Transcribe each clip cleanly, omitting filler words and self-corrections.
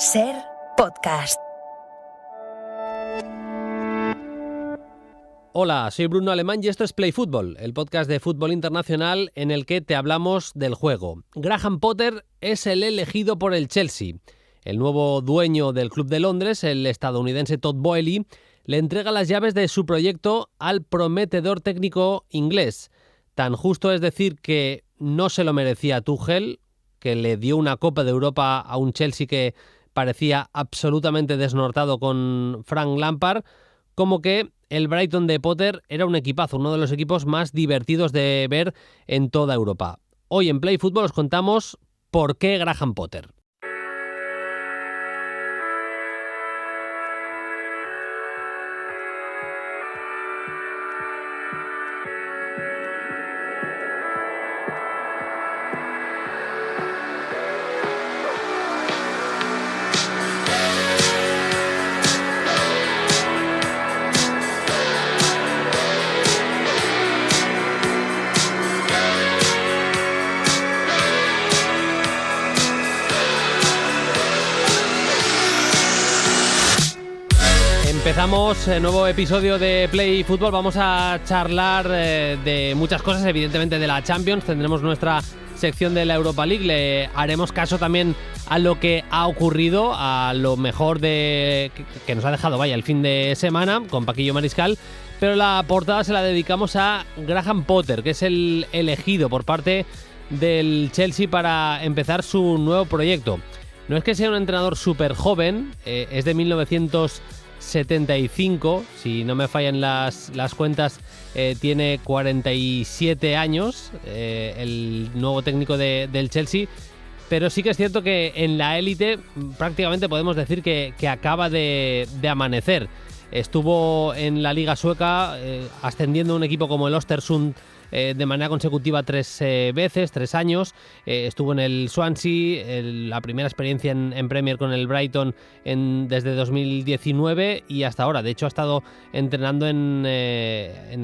SER Podcast. Hola, soy Bruno Alemán y esto es Play Fútbol, el podcast de fútbol internacional en el que te hablamos del juego. Graham Potter es el elegido por el Chelsea. El nuevo dueño del club de Londres, el estadounidense Todd Boehly, le entrega las llaves de su proyecto al prometedor técnico inglés. Tan justo es decir que no se lo merecía Tuchel, que le dio una Copa de Europa a un Chelsea que parecía absolutamente desnortado con Frank Lampard, como que el Brighton de Potter era un equipazo, uno de los equipos más divertidos de ver en toda Europa. Hoy en Play Fútbol os contamos por qué Graham Potter. Empezamos nuevo episodio de Play Fútbol. Vamos a charlar de muchas cosas, evidentemente de la Champions. Tendremos nuestra sección de la Europa League. Le haremos caso también a lo que ha ocurrido, a lo mejor que nos ha dejado, el fin de semana con Paquillo Mariscal. Pero la portada se la dedicamos a Graham Potter, que es el elegido por parte del Chelsea para empezar su nuevo proyecto. No es que sea un entrenador súper joven, es de 1975, si no me fallan las cuentas, tiene 47 años, el nuevo técnico del Chelsea, pero sí que es cierto que en la élite prácticamente podemos decir que acaba de amanecer. Estuvo en la Liga Sueca ascendiendo un equipo como el Östersund de manera consecutiva 3 años. Estuvo en el Swansea, la primera experiencia en Premier con el Brighton desde 2019 y hasta ahora. De hecho, ha estado entrenando en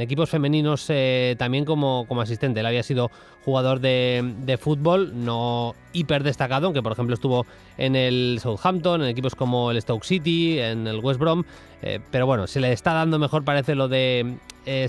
equipos femeninos también como asistente. Él había sido jugador de fútbol, no hiper destacado, aunque por ejemplo estuvo en el Southampton, en equipos como el Stoke City, en el West Brom, pero bueno, se le está dando mejor, parece, lo de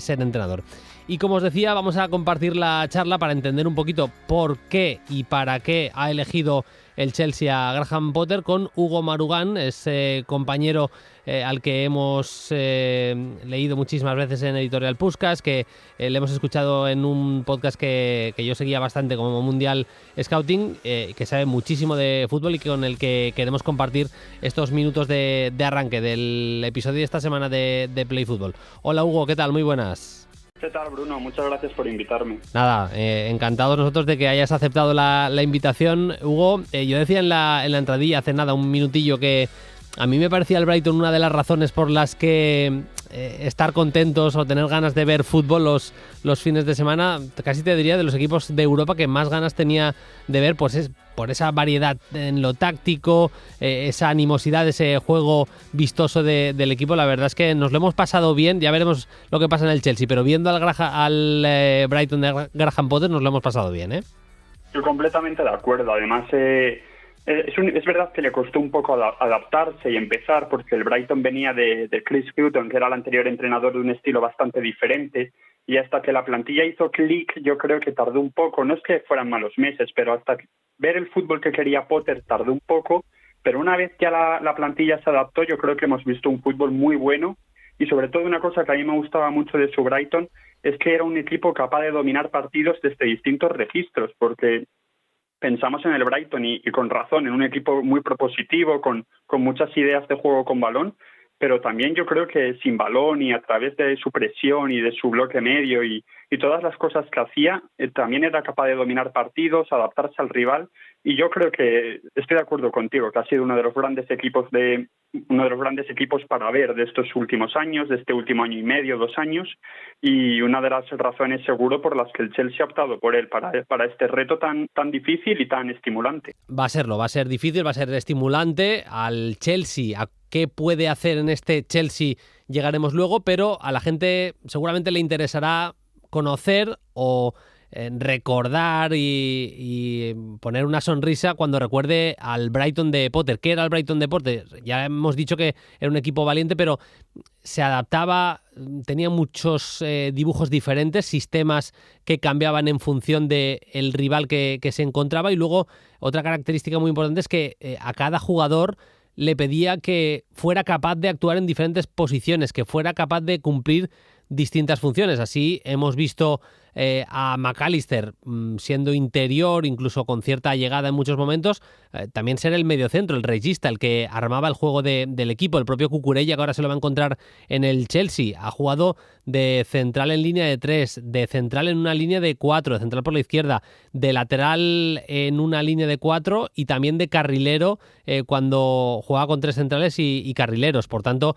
ser entrenador. Y como os decía, vamos a compartir la charla para entender un poquito por qué y para qué ha elegido el Chelsea a Graham Potter con Hugo Marugán, es compañero al que hemos leído muchísimas veces en Editorial Puskás, que le hemos escuchado en un podcast que yo seguía bastante como Mundial Scouting, que sabe muchísimo de fútbol y con el que queremos compartir estos minutos de arranque del episodio de esta semana de Play Fútbol. Hola Hugo, ¿qué tal? Muy buenas. ¿Qué tal, Bruno? Muchas gracias por invitarme. Nada, encantados nosotros de que hayas aceptado la invitación, Hugo. Yo decía en la entradilla hace nada, un minutillo, que a mí me parecía el Brighton una de las razones por las que estar contentos o tener ganas de ver fútbol los fines de semana, casi te diría de los equipos de Europa que más ganas tenía de ver, pues es por esa variedad en lo táctico, esa animosidad, ese juego vistoso del equipo. La verdad es que nos lo hemos pasado bien, ya veremos lo que pasa en el Chelsea, pero viendo al Brighton de Graham Potter nos lo hemos pasado bien, ¿eh? Yo completamente de acuerdo. Además, es verdad que le costó un poco adaptarse y empezar, porque el Brighton venía de Chris Hughton, que era el anterior entrenador, de un estilo bastante diferente, y hasta que la plantilla hizo clic, yo creo que tardó un poco. No es que fueran malos meses, pero hasta ver el fútbol que quería Potter tardó un poco, pero una vez ya la plantilla se adaptó, yo creo que hemos visto un fútbol muy bueno, y sobre todo una cosa que a mí me gustaba mucho de su Brighton es que era un equipo capaz de dominar partidos desde distintos registros, porque pensamos en el Brighton y con razón, en un equipo muy propositivo, con muchas ideas de juego con balón, pero también yo creo que sin balón y a través de su presión y de su bloque medio y todas las cosas que hacía, también era capaz de dominar partidos, adaptarse al rival, y yo creo que estoy de acuerdo contigo, que ha sido uno de los grandes equipos para ver de estos últimos años, de este último año y medio, 2 años, y una de las razones seguro por las que el Chelsea ha optado por él para este reto tan difícil y tan estimulante. Va a ser difícil, va a ser estimulante. Al Chelsea, a qué puede hacer en este Chelsea llegaremos luego, pero a la gente seguramente le interesará conocer o recordar y poner una sonrisa cuando recuerde al Brighton de Potter. ¿Qué era el Brighton de Potter? Ya hemos dicho que era un equipo valiente, pero se adaptaba, tenía muchos dibujos diferentes, sistemas que cambiaban en función del rival que se encontraba, y luego otra característica muy importante es que a cada jugador le pedía que fuera capaz de actuar en diferentes posiciones, que fuera capaz de cumplir distintas funciones. Así hemos visto a McAllister siendo interior, incluso con cierta llegada en muchos momentos, también ser el mediocentro, el regista, el que armaba el juego del equipo. El propio Cucurella, que ahora se lo va a encontrar en el Chelsea, ha jugado de central en línea de 3, de central en una línea de 4, de central por la izquierda, de lateral en una línea de 4 y también de carrilero cuando jugaba con 3 centrales y carrileros. Por tanto,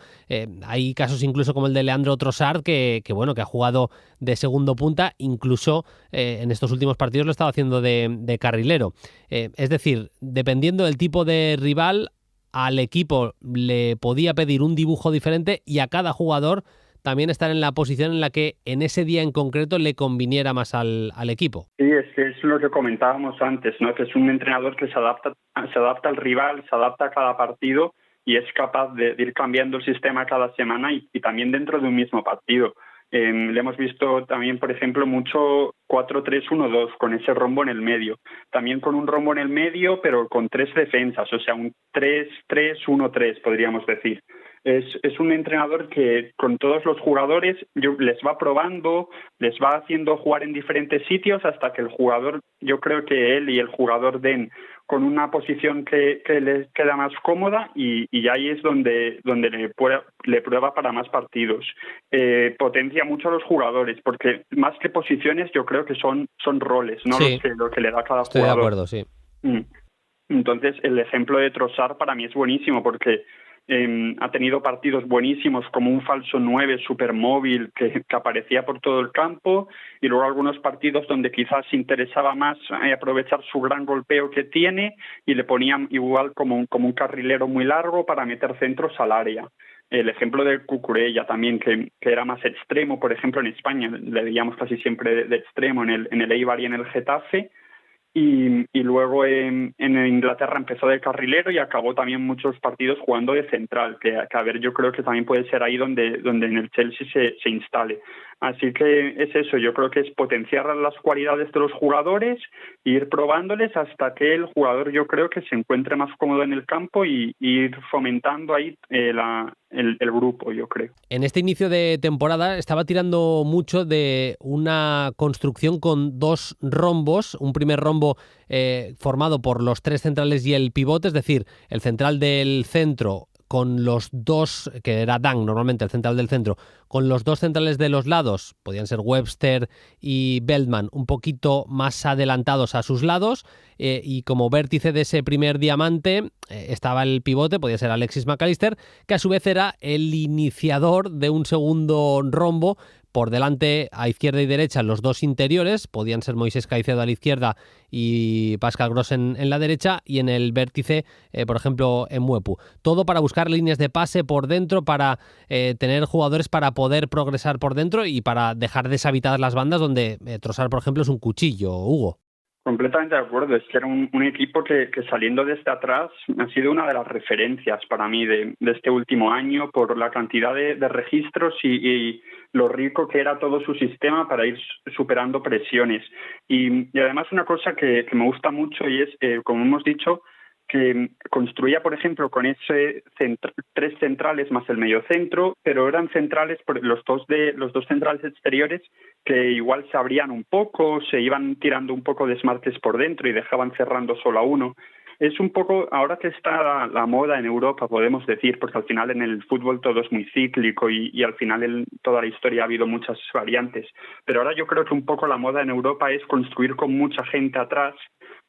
hay casos incluso como el de Leandro Trossard que ha jugado de segundo punta, incluso en estos últimos partidos lo estaba haciendo de carrilero. Es decir, dependiendo del tipo de rival, al equipo le podía pedir un dibujo diferente y a cada jugador también estar en la posición en la que en ese día en concreto le conviniera más al equipo. Sí, es lo que comentábamos antes, ¿no? Que es un entrenador que se adapta al rival, se adapta a cada partido y es capaz de ir cambiando el sistema cada semana y también dentro de un mismo partido. Le hemos visto también, por ejemplo, mucho 4-3-1-2 con ese rombo en el medio. También con un rombo en el medio, pero con 3 defensas, o sea, un 3-3-1-3, podríamos decir. Es un entrenador que con todos los jugadores les va probando, les va haciendo jugar en diferentes sitios hasta que el jugador, yo creo que él y el jugador den con una posición que les queda más cómoda y ahí es donde le prueba para más partidos. Potencia mucho a los jugadores porque más que posiciones yo creo que son roles, ¿no? Sí, lo que le da cada estoy jugador. De acuerdo, sí. Entonces el ejemplo de Trossard para mí es buenísimo porque ha tenido partidos buenísimos como un falso 9 súper móvil que aparecía por todo el campo y luego algunos partidos donde quizás interesaba más aprovechar su gran golpeo que tiene y le ponían igual como un carrilero muy largo para meter centros al área. El ejemplo de Cucurella también, que era más extremo, por ejemplo en España le veíamos casi siempre de extremo en el Eibar y en el Getafe. Y luego en Inglaterra empezó de carrilero y acabó también muchos partidos jugando de central, que a ver, yo creo que también puede ser ahí donde en el Chelsea se instale. Así que es eso, yo creo que es potenciar las cualidades de los jugadores e ir probándoles hasta que el jugador yo creo que se encuentre más cómodo en el campo y ir fomentando ahí el grupo, yo creo. En este inicio de temporada estaba tirando mucho de una construcción con 2 rombos, un primer rombo formado por los 3 centrales y el pivote, es decir, el central del centro con los 2, que era Dan normalmente el central del centro, con los 2 centrales de los lados, podían ser Webster y Veltman, un poquito más adelantados a sus lados, y como vértice de ese primer diamante estaba el pivote, podía ser Alexis McAllister, que a su vez era el iniciador de un segundo rombo. Por delante, a izquierda y derecha, los 2 interiores, podían ser Moisés Caicedo a la izquierda y Pascal Gross en la derecha, y en el vértice, por ejemplo, Mwepu. Todo para buscar líneas de pase por dentro, para tener jugadores para poder progresar por dentro y para dejar deshabitadas las bandas donde Trossard, por ejemplo, es un cuchillo, Hugo. Completamente de acuerdo, es que era un equipo que saliendo desde atrás ha sido una de las referencias para mí de este último año por la cantidad de registros y lo rico que era todo su sistema para ir superando presiones. Y además una cosa que me gusta mucho y es, como hemos dicho, que construía, por ejemplo, con ese 3 centrales más el mediocentro, pero eran centrales, los dos centrales exteriores, que igual se abrían un poco, se iban tirando un poco desmarques por dentro y dejaban cerrando solo a uno. Es un poco, ahora que está la moda en Europa, podemos decir, porque al final en el fútbol todo es muy cíclico y al final en toda la historia ha habido muchas variantes, pero ahora yo creo que un poco la moda en Europa es construir con mucha gente atrás,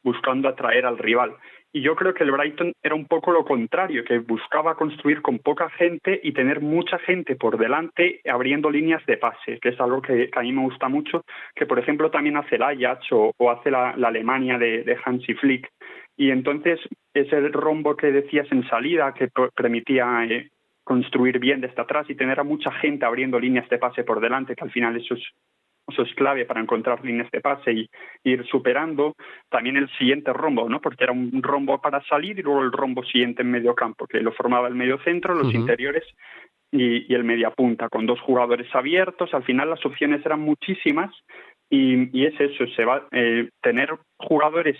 buscando atraer al rival. Y yo creo que el Brighton era un poco lo contrario, que buscaba construir con poca gente y tener mucha gente por delante abriendo líneas de pase, que es algo que a mí me gusta mucho, que por ejemplo también hace el Ajax o hace la Alemania de Hansi Flick. Y entonces ese rombo que decías en salida, que permitía construir bien desde atrás y tener a mucha gente abriendo líneas de pase por delante, que al final eso eso es clave para encontrar líneas de pase y ir superando. También el siguiente rombo, ¿no? Porque era un rombo para salir y luego el rombo siguiente en medio campo, que lo formaba el medio centro, los interiores y el mediapunta, con 2 jugadores abiertos. Al final las opciones eran muchísimas y es eso, se va tener jugadores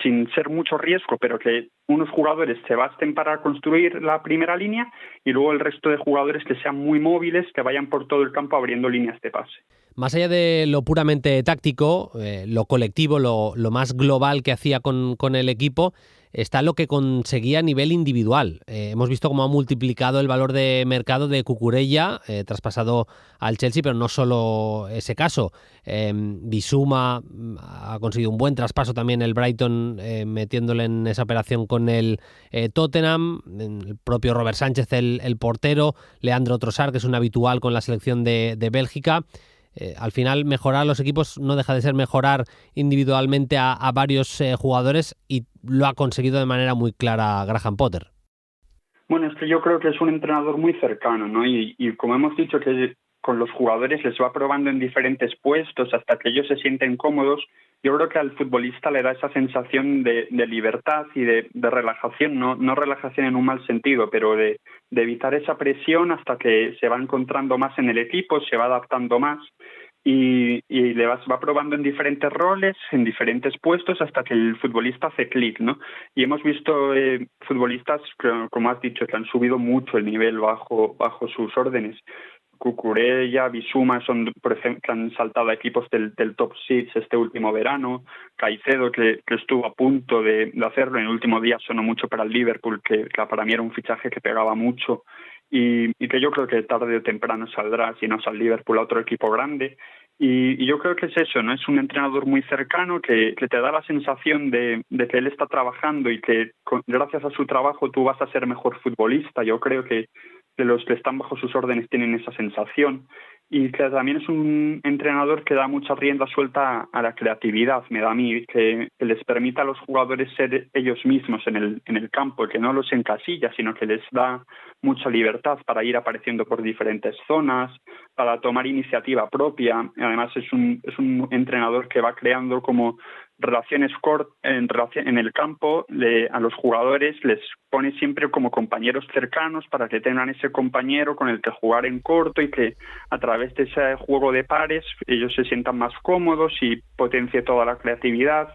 sin ser mucho riesgo, pero que unos jugadores se basten para construir la primera línea y luego el resto de jugadores que sean muy móviles, que vayan por todo el campo abriendo líneas de pase. Más allá de lo puramente táctico, lo colectivo, lo más global que hacía con el equipo, está lo que conseguía a nivel individual. Hemos visto cómo ha multiplicado el valor de mercado de Cucurella, traspasado al Chelsea, pero no solo ese caso. Bissouma ha conseguido un buen traspaso también el Brighton, metiéndole en esa operación con el Tottenham. El propio Robert Sánchez, el portero. Leandro Trossard, que es un habitual con la selección de Bélgica. Al final, mejorar los equipos no deja de ser mejorar individualmente a varios jugadores, y lo ha conseguido de manera muy clara Graham Potter. Bueno, es que yo creo que es un entrenador muy cercano, ¿no? Y como hemos dicho, que con los jugadores les va probando en diferentes puestos hasta que ellos se sienten cómodos. Yo creo que al futbolista le da esa sensación de libertad y de relajación, no relajación en un mal sentido, pero de evitar esa presión hasta que se va encontrando más en el equipo, se va adaptando más y le va probando en diferentes roles, en diferentes puestos, hasta que el futbolista hace clic, ¿no? Y hemos visto futbolistas, como has dicho, que han subido mucho el nivel bajo sus órdenes. Cucurella, Bissouma son, por ejemplo, que han saltado a equipos del top 6 este último verano. Caicedo, que estuvo a punto de hacerlo, en el último día sonó mucho para el Liverpool, que para mí era un fichaje que pegaba mucho y que yo creo que tarde o temprano saldrá, si no sale el Liverpool, a otro equipo grande. Y yo creo que es eso, ¿no? Es un entrenador muy cercano que te da la sensación de que él está trabajando y que gracias a su trabajo tú vas a ser mejor futbolista. Yo creo que los que están bajo sus órdenes tienen esa sensación, y que también es un entrenador que da mucha rienda suelta a la creatividad, me da a mí, que les permite a los jugadores ser ellos mismos en el campo, que no los encasilla, sino que les da mucha libertad para ir apareciendo por diferentes zonas, para tomar iniciativa propia. Además es un entrenador que va creando como relaciones en el campo. A los jugadores les pone siempre como compañeros cercanos para que tengan ese compañero con el que jugar en corto y que a través de ese juego de pares ellos se sientan más cómodos y potencie toda la creatividad.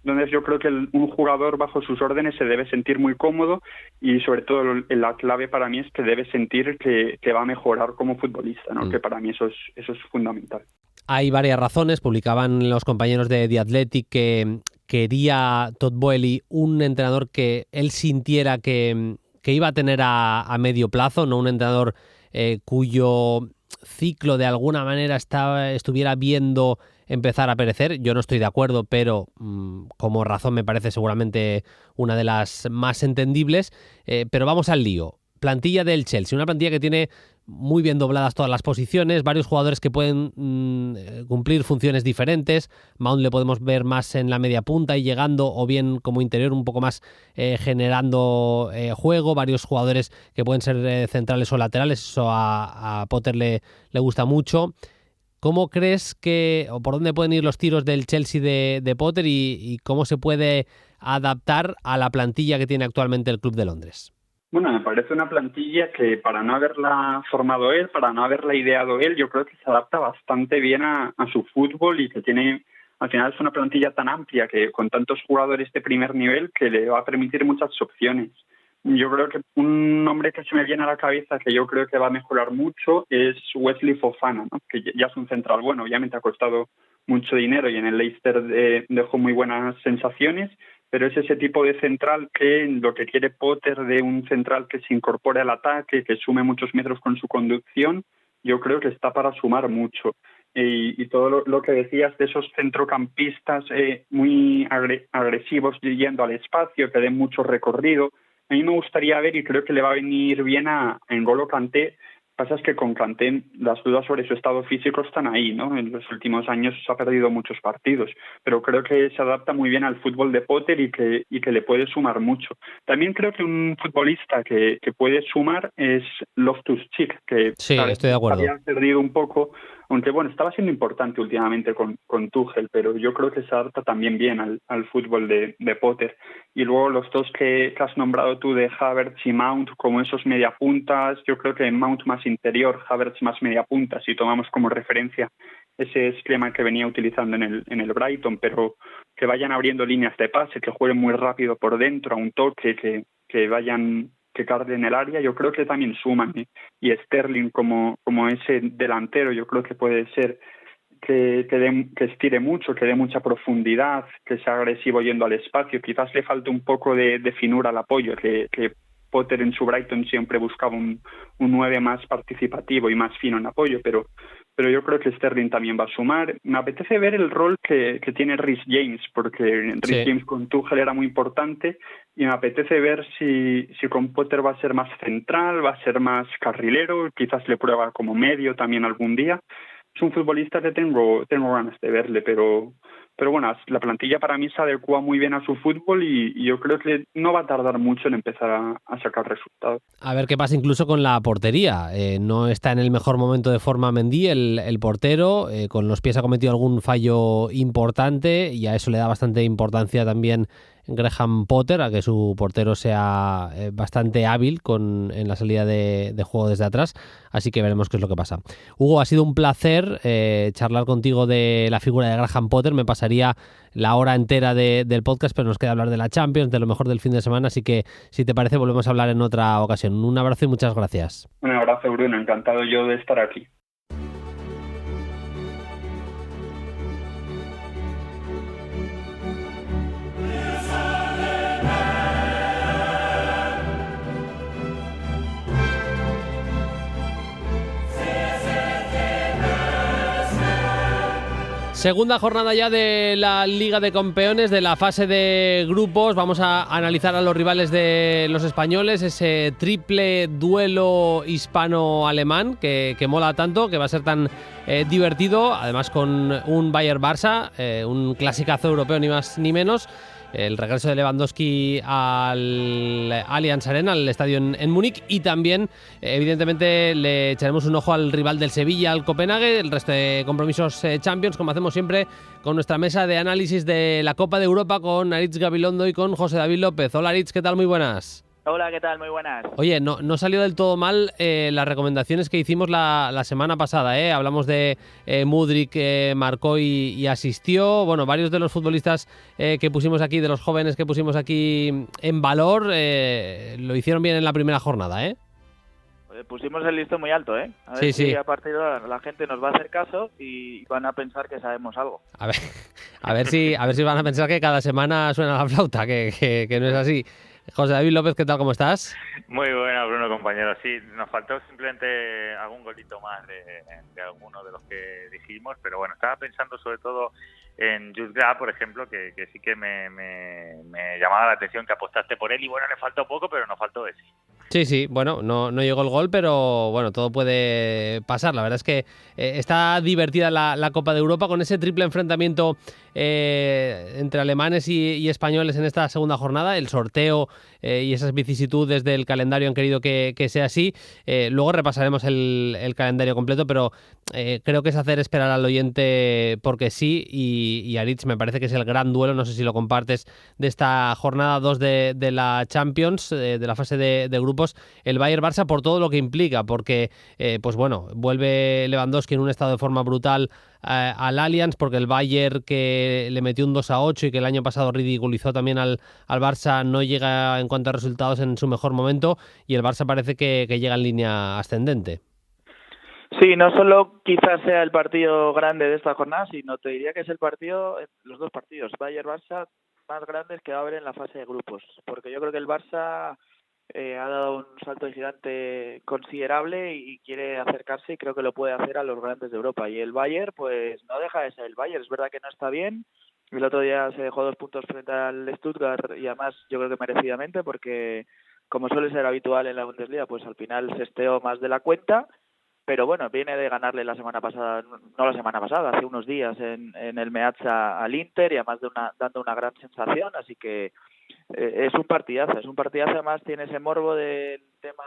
Entonces yo creo que un jugador bajo sus órdenes se debe sentir muy cómodo y sobre todo la clave para mí es que debe sentir que va a mejorar como futbolista, ¿no? Que para mí eso es fundamental. Hay varias razones. Publicaban los compañeros de The Athletic que quería Todd Boehly un entrenador que él sintiera que iba a tener a medio plazo, no un entrenador cuyo ciclo de alguna manera estuviera viendo empezar a perecer. Yo no estoy de acuerdo, pero como razón me parece seguramente una de las más entendibles. Pero vamos al lío. Plantilla del Chelsea, una plantilla que tiene muy bien dobladas todas las posiciones, varios jugadores que pueden cumplir funciones diferentes. Mount le podemos ver más en la media punta y llegando, o bien como interior un poco más generando juego. Varios jugadores que pueden ser centrales o laterales, eso a Potter le gusta mucho. ¿Cómo crees o por dónde pueden ir los tiros del Chelsea de Potter y cómo se puede adaptar a la plantilla que tiene actualmente el Club de Londres? Bueno, me parece una plantilla que, para no haberla formado él, para no haberla ideado él, yo creo que se adapta bastante bien a su fútbol y que tiene, al final es una plantilla tan amplia que con tantos jugadores de primer nivel que le va a permitir muchas opciones. Yo creo que un nombre que se me viene a la cabeza que yo creo que va a mejorar mucho es Wesley Fofana, ¿no? Que ya es un central bueno, obviamente ha costado mucho dinero y en el Leicester dejó muy buenas sensaciones, pero es ese tipo de central que lo que quiere Potter, de un central que se incorpore al ataque, que sume muchos metros con su conducción, yo creo que está para sumar mucho. Y todo lo que decías de esos centrocampistas muy agresivos yendo al espacio, que den mucho recorrido, a mí me gustaría ver, y creo que le va a venir bien a N'Golo Kanté. Pasa es que con Kanté las dudas sobre su estado físico están ahí, ¿no? En los últimos años se ha perdido muchos partidos, pero creo que se adapta muy bien al fútbol de Potter y que le puede sumar mucho. También creo que un futbolista que puede sumar es Loftus-Cheek, que sí, estoy de acuerdo. había perdido un poco, aunque bueno, estaba siendo importante últimamente con Tuchel, pero yo creo que se adapta también bien al fútbol de Potter. Y luego los dos que has nombrado tú de Havertz y Mount como esos mediapuntas, yo creo que Mount más interior, Havertz más mediapunta, si tomamos como referencia ese esquema que venía utilizando en el Brighton, pero que vayan abriendo líneas de pase, que jueguen muy rápido por dentro, a un toque, que carguen el área, yo creo que también suman. Y Sterling como ese delantero, yo creo que puede ser que estire mucho, que dé mucha profundidad, que sea agresivo yendo al espacio. Quizás le falte un poco de finura al apoyo, que Potter en su Brighton siempre buscaba un 9 más participativo y más fino en apoyo, pero yo creo que Sterling también va a sumar. Me apetece ver el rol que tiene Reece James, porque Reece James con Tuchel era muy importante, y me apetece ver si con Potter va a ser más central, va a ser más carrilero, quizás le prueba como medio también algún día. Es un futbolista que tengo ganas de verle, pero bueno, la plantilla para mí se adecua muy bien a su fútbol y yo creo que no va a tardar mucho en empezar a sacar resultados. A ver qué pasa incluso con la portería. No está en el mejor momento de forma Mendy, el portero. Con los pies ha cometido algún fallo importante y a eso le da bastante importancia también Graham Potter, a que su portero sea bastante hábil en la salida de juego desde atrás. Así que veremos qué es lo que pasa. Hugo, ha sido un placer charlar contigo de la figura de Graham Potter. Me pasaría la hora entera del podcast, pero nos queda hablar de la Champions, de lo mejor del fin de semana. Así que, si te parece, volvemos a hablar en otra ocasión. Un abrazo y muchas gracias. Un abrazo, Bruno. Encantado yo de estar aquí. Segunda jornada ya de la Liga de Campeones, de la fase de grupos. Vamos a analizar a los rivales de los españoles, ese triple duelo hispano-alemán que mola tanto, que va a ser tan divertido, además con un Bayern-Barça, un clasicazo europeo ni más ni menos. El regreso de Lewandowski al Allianz Arena, al estadio en Múnich, y también, evidentemente, le echaremos un ojo al rival del Sevilla, al Copenhague, el resto de compromisos Champions, como hacemos siempre, con nuestra mesa de análisis de la Copa de Europa con Aritz Gabilondo y con José David López. Hola Aritz, ¿qué tal? Muy buenas. Hola, ¿qué tal? Muy buenas. Oye, no salió del todo mal las recomendaciones que hicimos la semana pasada, ¿eh? Hablamos de Mudryk, que marcó y asistió. Bueno, varios de los futbolistas que pusimos aquí, de los jóvenes que pusimos aquí en valor, lo hicieron bien en la primera jornada, ¿eh? Pusimos el listón muy alto, ¿eh? A ver si a partir de ahora la gente nos va a hacer caso y van a pensar que sabemos algo. A ver si van a pensar que cada semana suena la flauta, que no es así. José David López, ¿qué tal? ¿Cómo estás? Muy buena, Bruno, compañero. Sí, nos faltó simplemente algún golito más de alguno de los que dijimos, pero bueno, estaba pensando sobre todo en Jude Grah, por ejemplo, que sí que me llamaba la atención que apostaste por él y bueno, le faltó poco, pero nos faltó ese. Sí, bueno, no llegó el gol, pero bueno, todo puede pasar. La verdad es que está divertida la Copa de Europa con ese triple enfrentamiento entre alemanes y españoles en esta segunda jornada. El sorteo y esas vicisitudes del calendario han querido que sea así. Luego repasaremos el calendario completo, pero creo que es hacer esperar al oyente porque sí, y Aritz me parece que es el gran duelo, no sé si lo compartes, de esta jornada 2 de la Champions, de la fase de grupos, el Bayern-Barça, por todo lo que implica, porque pues bueno, vuelve Lewandowski en un estado de forma brutal al Allianz, porque el Bayern, que le metió un 2-8 y que el año pasado ridiculizó también al Barça, no llega en cuanto a resultados en su mejor momento, y el Barça parece que llega en línea ascendente. Sí, no solo quizás sea el partido grande de esta jornada, sino te diría que es los dos partidos Bayern-Barça más grandes que va a haber en la fase de grupos, porque yo creo que el Barça ha dado un salto gigante considerable y quiere acercarse, y creo que lo puede hacer a los grandes de Europa. Y el Bayern, pues no deja de ser el Bayern. Es verdad que no está bien. El otro día se dejó 2 puntos frente al Stuttgart, y además yo creo que merecidamente, porque como suele ser habitual en la Bundesliga, pues al final se esteó más de la cuenta. Pero bueno, viene de ganarle hace unos días en el Meazza al Inter, y además dando una gran sensación, así que es un partidazo. Además tiene ese morbo del tema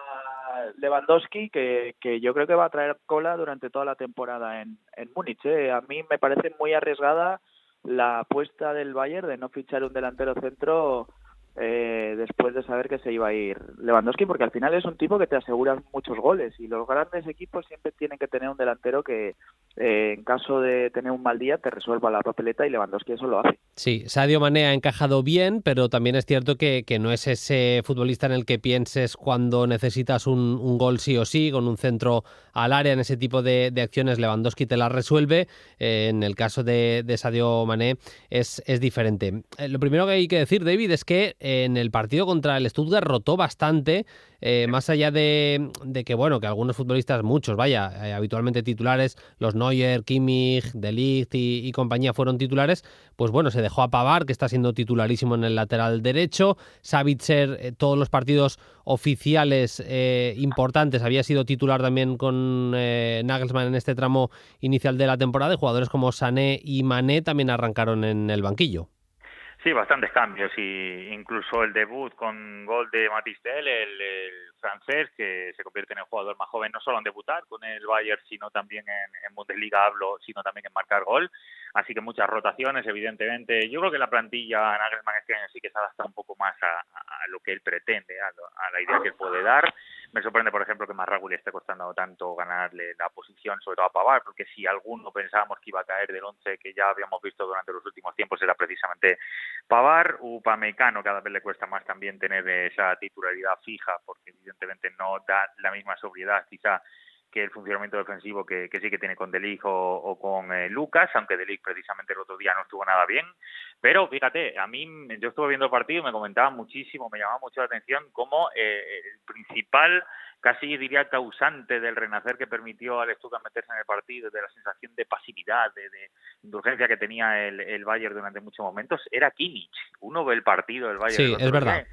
Lewandowski, que yo creo que va a traer cola durante toda la temporada en Múnich. A mí me parece muy arriesgada la apuesta del Bayern de no fichar un delantero centro después de saber que se iba a ir Lewandowski, porque al final es un tipo que te asegura muchos goles, y los grandes equipos siempre tienen que tener un delantero que en caso de tener un mal día te resuelva la papeleta, y Lewandowski eso lo hace. Sí, Sadio Mané ha encajado bien, pero también es cierto que no es ese futbolista en el que pienses cuando necesitas un gol sí o sí, con un centro al área. En ese tipo de acciones Lewandowski te las resuelve. En el caso de Sadio Mané es diferente. Lo primero que hay que decir, David, es que en el partido contra el Stuttgart rotó bastante, más allá de que, bueno, que algunos futbolistas, muchos, habitualmente titulares, los Neuer, Kimmich, De Ligt y compañía fueron titulares, pues bueno, se dejó a Pavard, que está siendo titularísimo en el lateral derecho. Sabitzer, todos los partidos oficiales importantes, había sido titular también con Nagelsmann en este tramo inicial de la temporada, y jugadores como Sané y Mané también arrancaron en el banquillo. Sí, bastantes cambios, y incluso el debut con gol de Matthijs Tel, el francés, que se convierte en el jugador más joven no solo en debutar con el Bayern, sino también en Bundesliga, sino también en marcar gol. Así que muchas rotaciones, evidentemente. Yo creo que la plantilla Nagelsmann este año sí que se adapta un poco más a lo que él pretende, a la idea que él puede dar. Me sorprende, por ejemplo, que Marragui le esté costando tanto ganarle la posición, sobre todo a Pavard, porque si alguno pensábamos que iba a caer del 11 que ya habíamos visto durante los últimos tiempos, era precisamente Pavard. Upamecano cada vez le cuesta más también tener esa titularidad fija, porque evidentemente no da la misma sobriedad quizá que el funcionamiento defensivo que sí que tiene con De Ligt o con Lucas, aunque De Ligt precisamente el otro día no estuvo nada bien. Pero fíjate, a mí, yo estuve viendo el partido y me comentaba muchísimo, me llamaba mucho la atención cómo el principal, casi diría causante del renacer que permitió al Stuttgart meterse en el partido, de la sensación de pasividad, de urgencia que tenía el Bayern durante muchos momentos, era Kimmich. Uno ve el partido del Bayern. Sí, es verdad.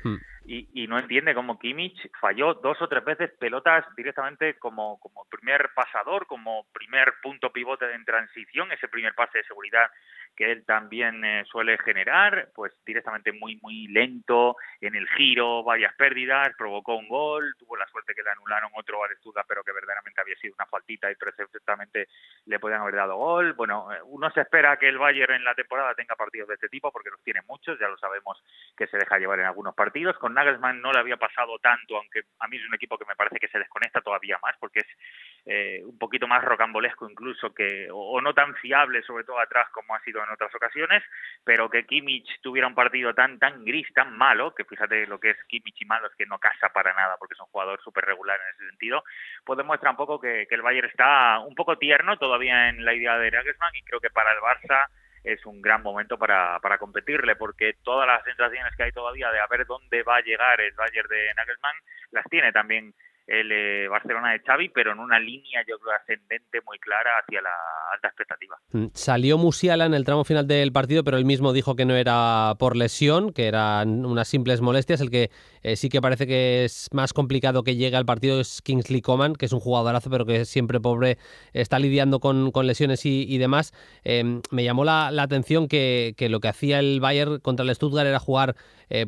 Y no entiende cómo Kimmich falló 2 o 3 veces pelotas directamente como primer pasador, como primer punto pivote en transición, ese primer pase de seguridad que él también suele generar, pues directamente muy lento en el giro, varias pérdidas, provocó un gol, tuvo la suerte que le anularon otro al Stuttgart, pero que verdaderamente había sido una faltita y perfectamente le podían haber dado gol. Bueno, uno se espera que el Bayern en la temporada tenga partidos de este tipo, porque los tiene muchos, ya lo sabemos que se deja llevar en algunos partidos. Con Nagelsmann no le había pasado tanto, aunque a mí es un equipo que me parece que se desconecta todavía más, porque es un poquito más rocambolesco incluso, o no tan fiable, sobre todo atrás, como ha sido en otras ocasiones, pero que Kimmich tuviera un partido tan gris, tan malo, que fíjate lo que es Kimmich y malo, es que no casa para nada, porque es un jugador súper regular en ese sentido, pues demuestra un poco que el Bayern está un poco tierno todavía en la idea de Nagelsmann, y creo que para el Barça es un gran momento para competirle, porque todas las sensaciones que hay todavía de a ver dónde va a llegar el Bayern de Nagelsmann, las tiene también el Barcelona de Xavi, pero en una línea, yo creo, ascendente muy clara hacia la alta expectativa. Salió Musiala en el tramo final del partido, pero él mismo dijo que no era por lesión, que eran unas simples molestias. El que sí que parece que es más complicado que llegue al partido es Kingsley Coman, que es un jugadorazo, pero que siempre, pobre, está lidiando con lesiones y demás. Me llamó la atención que lo que hacía el Bayern contra el Stuttgart era jugar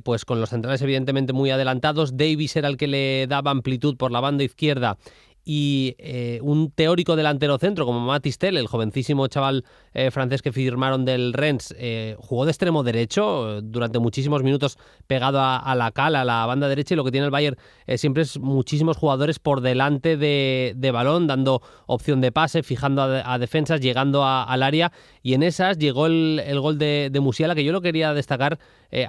pues con los centrales evidentemente muy adelantados. Davies era el que le daba amplitud por la banda izquierda, y un teórico delantero centro como Matthijs Tel, el jovencísimo chaval francés que firmaron del Rennes, jugó de extremo derecho durante muchísimos minutos pegado a la cal, a la banda derecha, y lo que tiene el Bayern siempre es muchísimos jugadores por delante de balón, dando opción de pase, fijando a defensas, llegando al área, y en esas llegó el gol de Musiala, que yo lo quería destacar,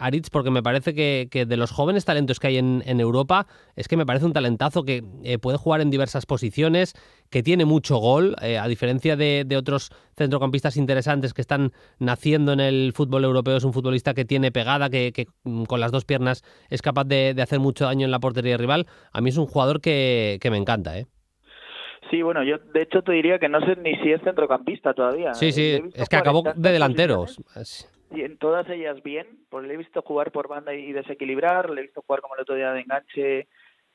Aritz, porque me parece que de los jóvenes talentos que hay en Europa, es que me parece un talentazo que puede jugar en diversas posiciones, que tiene mucho gol, a diferencia de otros centrocampistas interesantes que están naciendo en el fútbol europeo. Es un futbolista que tiene pegada, que con las dos piernas es capaz de hacer mucho daño en la portería rival. A mí es un jugador que me encanta, ¿eh? Sí, bueno, yo de hecho te diría que no sé ni si es centrocampista todavía. Sí, es que acabó de delanteros. Y en todas ellas bien, pues le he visto jugar por banda y desequilibrar, le he visto jugar como el otro día de enganche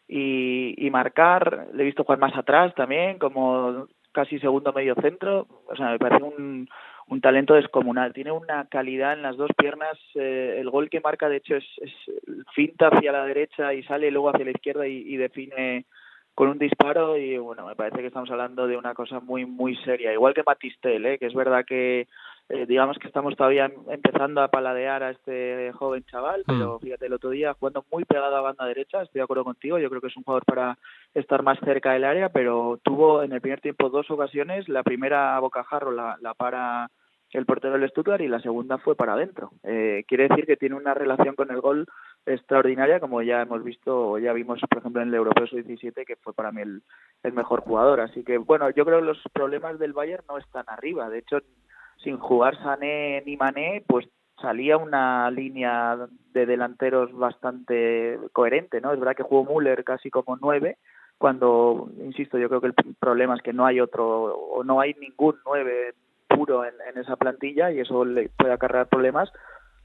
y marcar, le he visto jugar más atrás también, como casi segundo medio centro. O sea, me parece un talento descomunal, tiene una calidad en las dos piernas. El gol que marca de hecho es finta hacia la derecha y sale luego hacia la izquierda y define con un disparo y bueno, me parece que estamos hablando de una cosa muy muy seria, igual que Matistel, que es verdad que digamos que estamos todavía empezando a paladear a este joven chaval, pero fíjate, el otro día jugando muy pegado a banda derecha, estoy de acuerdo contigo, yo creo que es un jugador para estar más cerca del área, pero tuvo en el primer tiempo 2 ocasiones, la primera a bocajarro la para el portero del Stuttgart y la segunda fue para adentro. Quiere decir que tiene una relación con el gol extraordinaria, como ya hemos visto, o ya vimos, por ejemplo, en el Europeo Sub-17, que fue para mí el mejor jugador. Así que, bueno, yo creo que los problemas del Bayern no están arriba. De hecho, sin jugar Sané ni Mané, pues salía una línea de delanteros bastante coherente, ¿no? Es verdad que jugó Müller casi como 9, cuando, insisto, yo creo que el problema es que no hay otro, o no hay ningún 9 puro en esa plantilla y eso le puede acarrear problemas,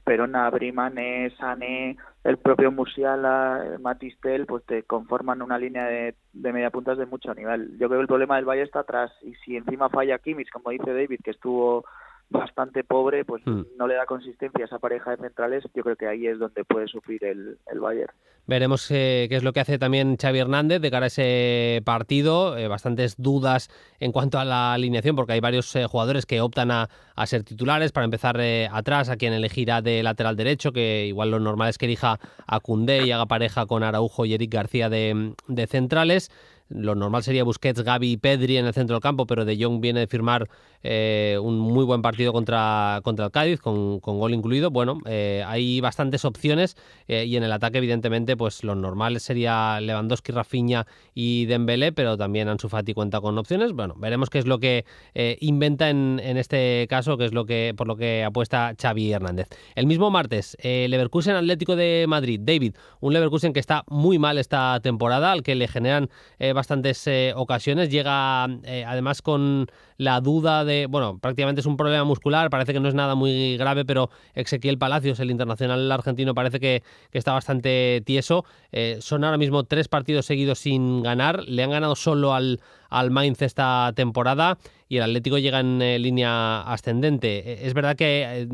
pero Gnabry, Mané, Sané, el propio Musiala, Matistel, pues te conforman una línea de mediapuntas de mucho nivel. Yo creo que el problema del Valle está atrás y si encima falla Kimmich, como dice David, que estuvo bastante pobre, pues no le da consistencia a esa pareja de centrales. Yo creo que ahí es donde puede sufrir el Bayern. Veremos qué es lo que hace también Xavi Hernández de cara a ese partido. Bastantes dudas en cuanto a la alineación, porque hay varios jugadores que optan a ser titulares. Para empezar atrás, a quien elegirá de lateral derecho, que igual lo normal es que elija a Koundé y haga pareja con Araujo y Eric García de centrales. Lo normal sería Busquets, Gavi y Pedri en el centro del campo, pero De Jong viene de firmar un muy buen partido contra el Cádiz, con gol incluido. Bueno, hay bastantes opciones y en el ataque, evidentemente, pues lo normal sería Lewandowski, Rafinha y Dembélé, pero también Ansu Fati cuenta con opciones. Bueno, veremos qué es lo que inventa en este caso, qué es por lo que apuesta Xavi Hernández. El mismo martes, Leverkusen Atlético de Madrid. David, un Leverkusen que está muy mal esta temporada, al que le generan bastantes ocasiones. Llega además con la duda de, bueno, prácticamente es un problema muscular, parece que no es nada muy grave, pero Ezequiel Palacios, el internacional argentino, parece que está bastante tieso. Son ahora mismo 3 partidos seguidos sin ganar, le han ganado solo al Mainz esta temporada y el Atlético llega en línea ascendente. Es verdad que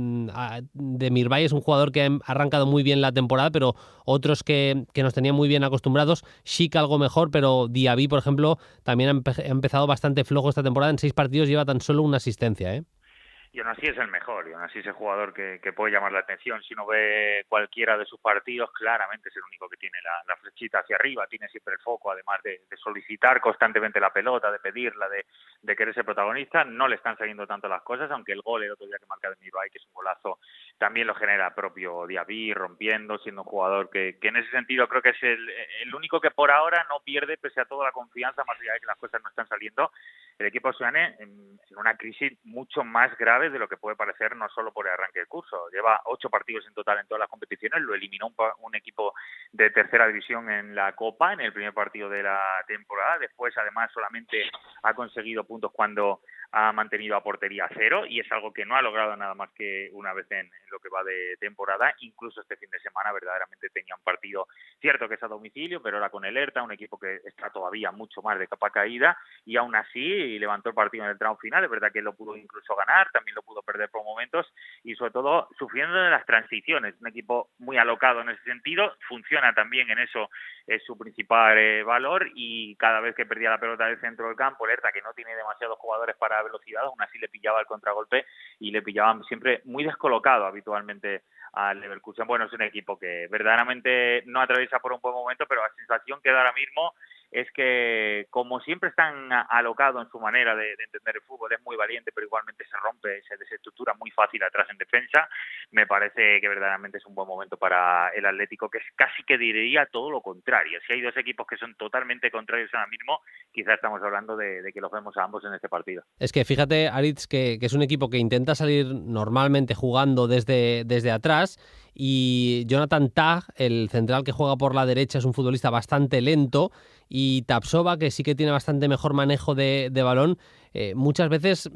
Demirbay es un jugador que ha arrancado muy bien la temporada, pero otros que nos tenían muy bien acostumbrados, Schick algo mejor, pero Diaby, por ejemplo, también ha empezado bastante flojo esta temporada. En 6 partidos lleva tan solo una asistencia, Y aún así es el mejor, y aún así es el jugador que puede llamar la atención. Si uno ve cualquiera de sus partidos, claramente es el único que tiene la flechita hacia arriba, tiene siempre el foco, además de solicitar constantemente la pelota, de pedirla, de querer ser protagonista. No le están saliendo tanto las cosas, aunque el gol el otro día que marca Demirbay, que es un golazo, también lo genera propio Diaby, rompiendo, siendo un jugador que en ese sentido creo que es el único que por ahora no pierde, pese a toda la confianza, más allá de que las cosas no están saliendo. El equipo australiano en una crisis mucho más grave de lo que puede parecer, no solo por el arranque del curso. Lleva 8 partidos en total en todas las competiciones, lo eliminó un equipo de tercera división en la Copa en el primer partido de la temporada. Después, además, solamente ha conseguido puntos cuando ha mantenido a portería 0, y es algo que no ha logrado nada más que una vez en lo que va de temporada. Incluso este fin de semana verdaderamente tenía un partido, cierto que es a domicilio, pero ahora con el Hertha, un equipo que está todavía mucho más de capa caída, y aún así levantó el partido en el tramo final. Es verdad que lo pudo incluso ganar, también lo pudo perder por momentos, y sobre todo sufriendo de las transiciones. Un equipo muy alocado en ese sentido, funciona también en eso, es su principal valor, y cada vez que perdía la pelota del centro del campo, el Hertha, que no tiene demasiados jugadores para velocidad, aún así le pillaba el contragolpe y le pillaban siempre muy descolocado habitualmente al Leverkusen. Bueno, es un equipo que verdaderamente no atraviesa por un buen momento, pero la sensación que da ahora mismo es que, como siempre están alocados en su manera de entender el fútbol, es muy valiente, pero igualmente se rompe, se desestructura muy fácil atrás en defensa. Me parece que verdaderamente es un buen momento para el Atlético, que es casi que diría todo lo contrario. Si hay 2 equipos que son totalmente contrarios ahora mismo, quizás estamos hablando de que los vemos a ambos en este partido. Es que fíjate, Aritz, que es un equipo que intenta salir normalmente jugando desde atrás, y Jonathan Tah, el central que juega por la derecha, es un futbolista bastante lento, y Tapsova, que sí que tiene bastante mejor manejo de balón, muchas veces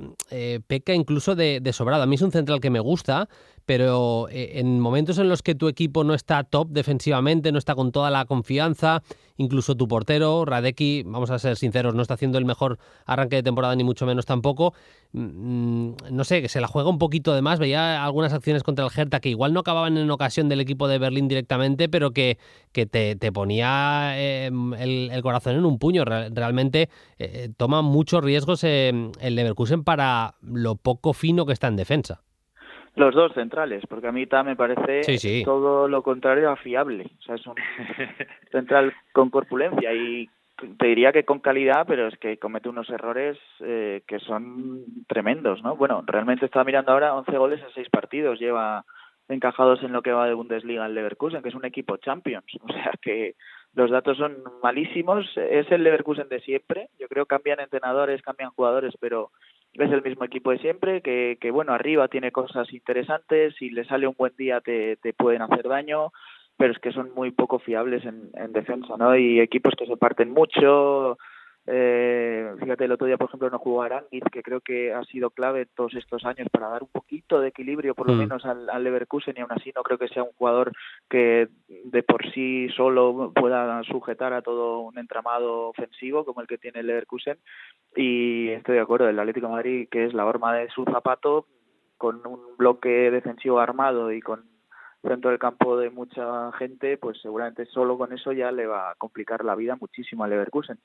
peca incluso de sobrado. A mí es un central que me gusta, pero en momentos en los que tu equipo no está top defensivamente, no está con toda la confianza, incluso tu portero, Radecki, vamos a ser sinceros, no está haciendo el mejor arranque de temporada ni mucho menos tampoco, no sé, que se la juega un poquito de más. Veía algunas acciones contra el Hertha que igual no acababan en ocasión del equipo de Berlín directamente, pero que te ponía el corazón en un puño. Realmente toma muchos riesgos el Leverkusen para lo poco fino que está en defensa. Los dos centrales, porque a mí también me parece Sí. todo lo contrario a fiable. O sea, es un central con corpulencia y te diría que con calidad, pero es que comete unos errores que son tremendos, ¿no? Bueno, realmente estaba mirando ahora 11 goles en 6 partidos, lleva encajados en lo que va de Bundesliga el Leverkusen, que es un equipo Champions. O sea que los datos son malísimos. Es el Leverkusen de siempre. Yo creo que cambian entrenadores, cambian jugadores, pero es el mismo equipo de siempre, que bueno, arriba tiene cosas interesantes, si le sale un buen día te pueden hacer daño, pero es que son muy poco fiables en defensa, ¿no? Y equipos que se parten mucho. Fíjate, el otro día, por ejemplo, no jugó Aránguiz, que creo que ha sido clave todos estos años para dar un poquito de equilibrio, por lo menos, al Leverkusen, y aún así no creo que sea un jugador que de por sí solo pueda sujetar a todo un entramado ofensivo como el que tiene el Leverkusen. Y estoy de acuerdo, el Atlético de Madrid, que es la horma de su zapato, con un bloque defensivo armado y con dentro del campo de mucha gente, pues seguramente solo con eso ya le va a complicar la vida muchísimo al Leverkusen.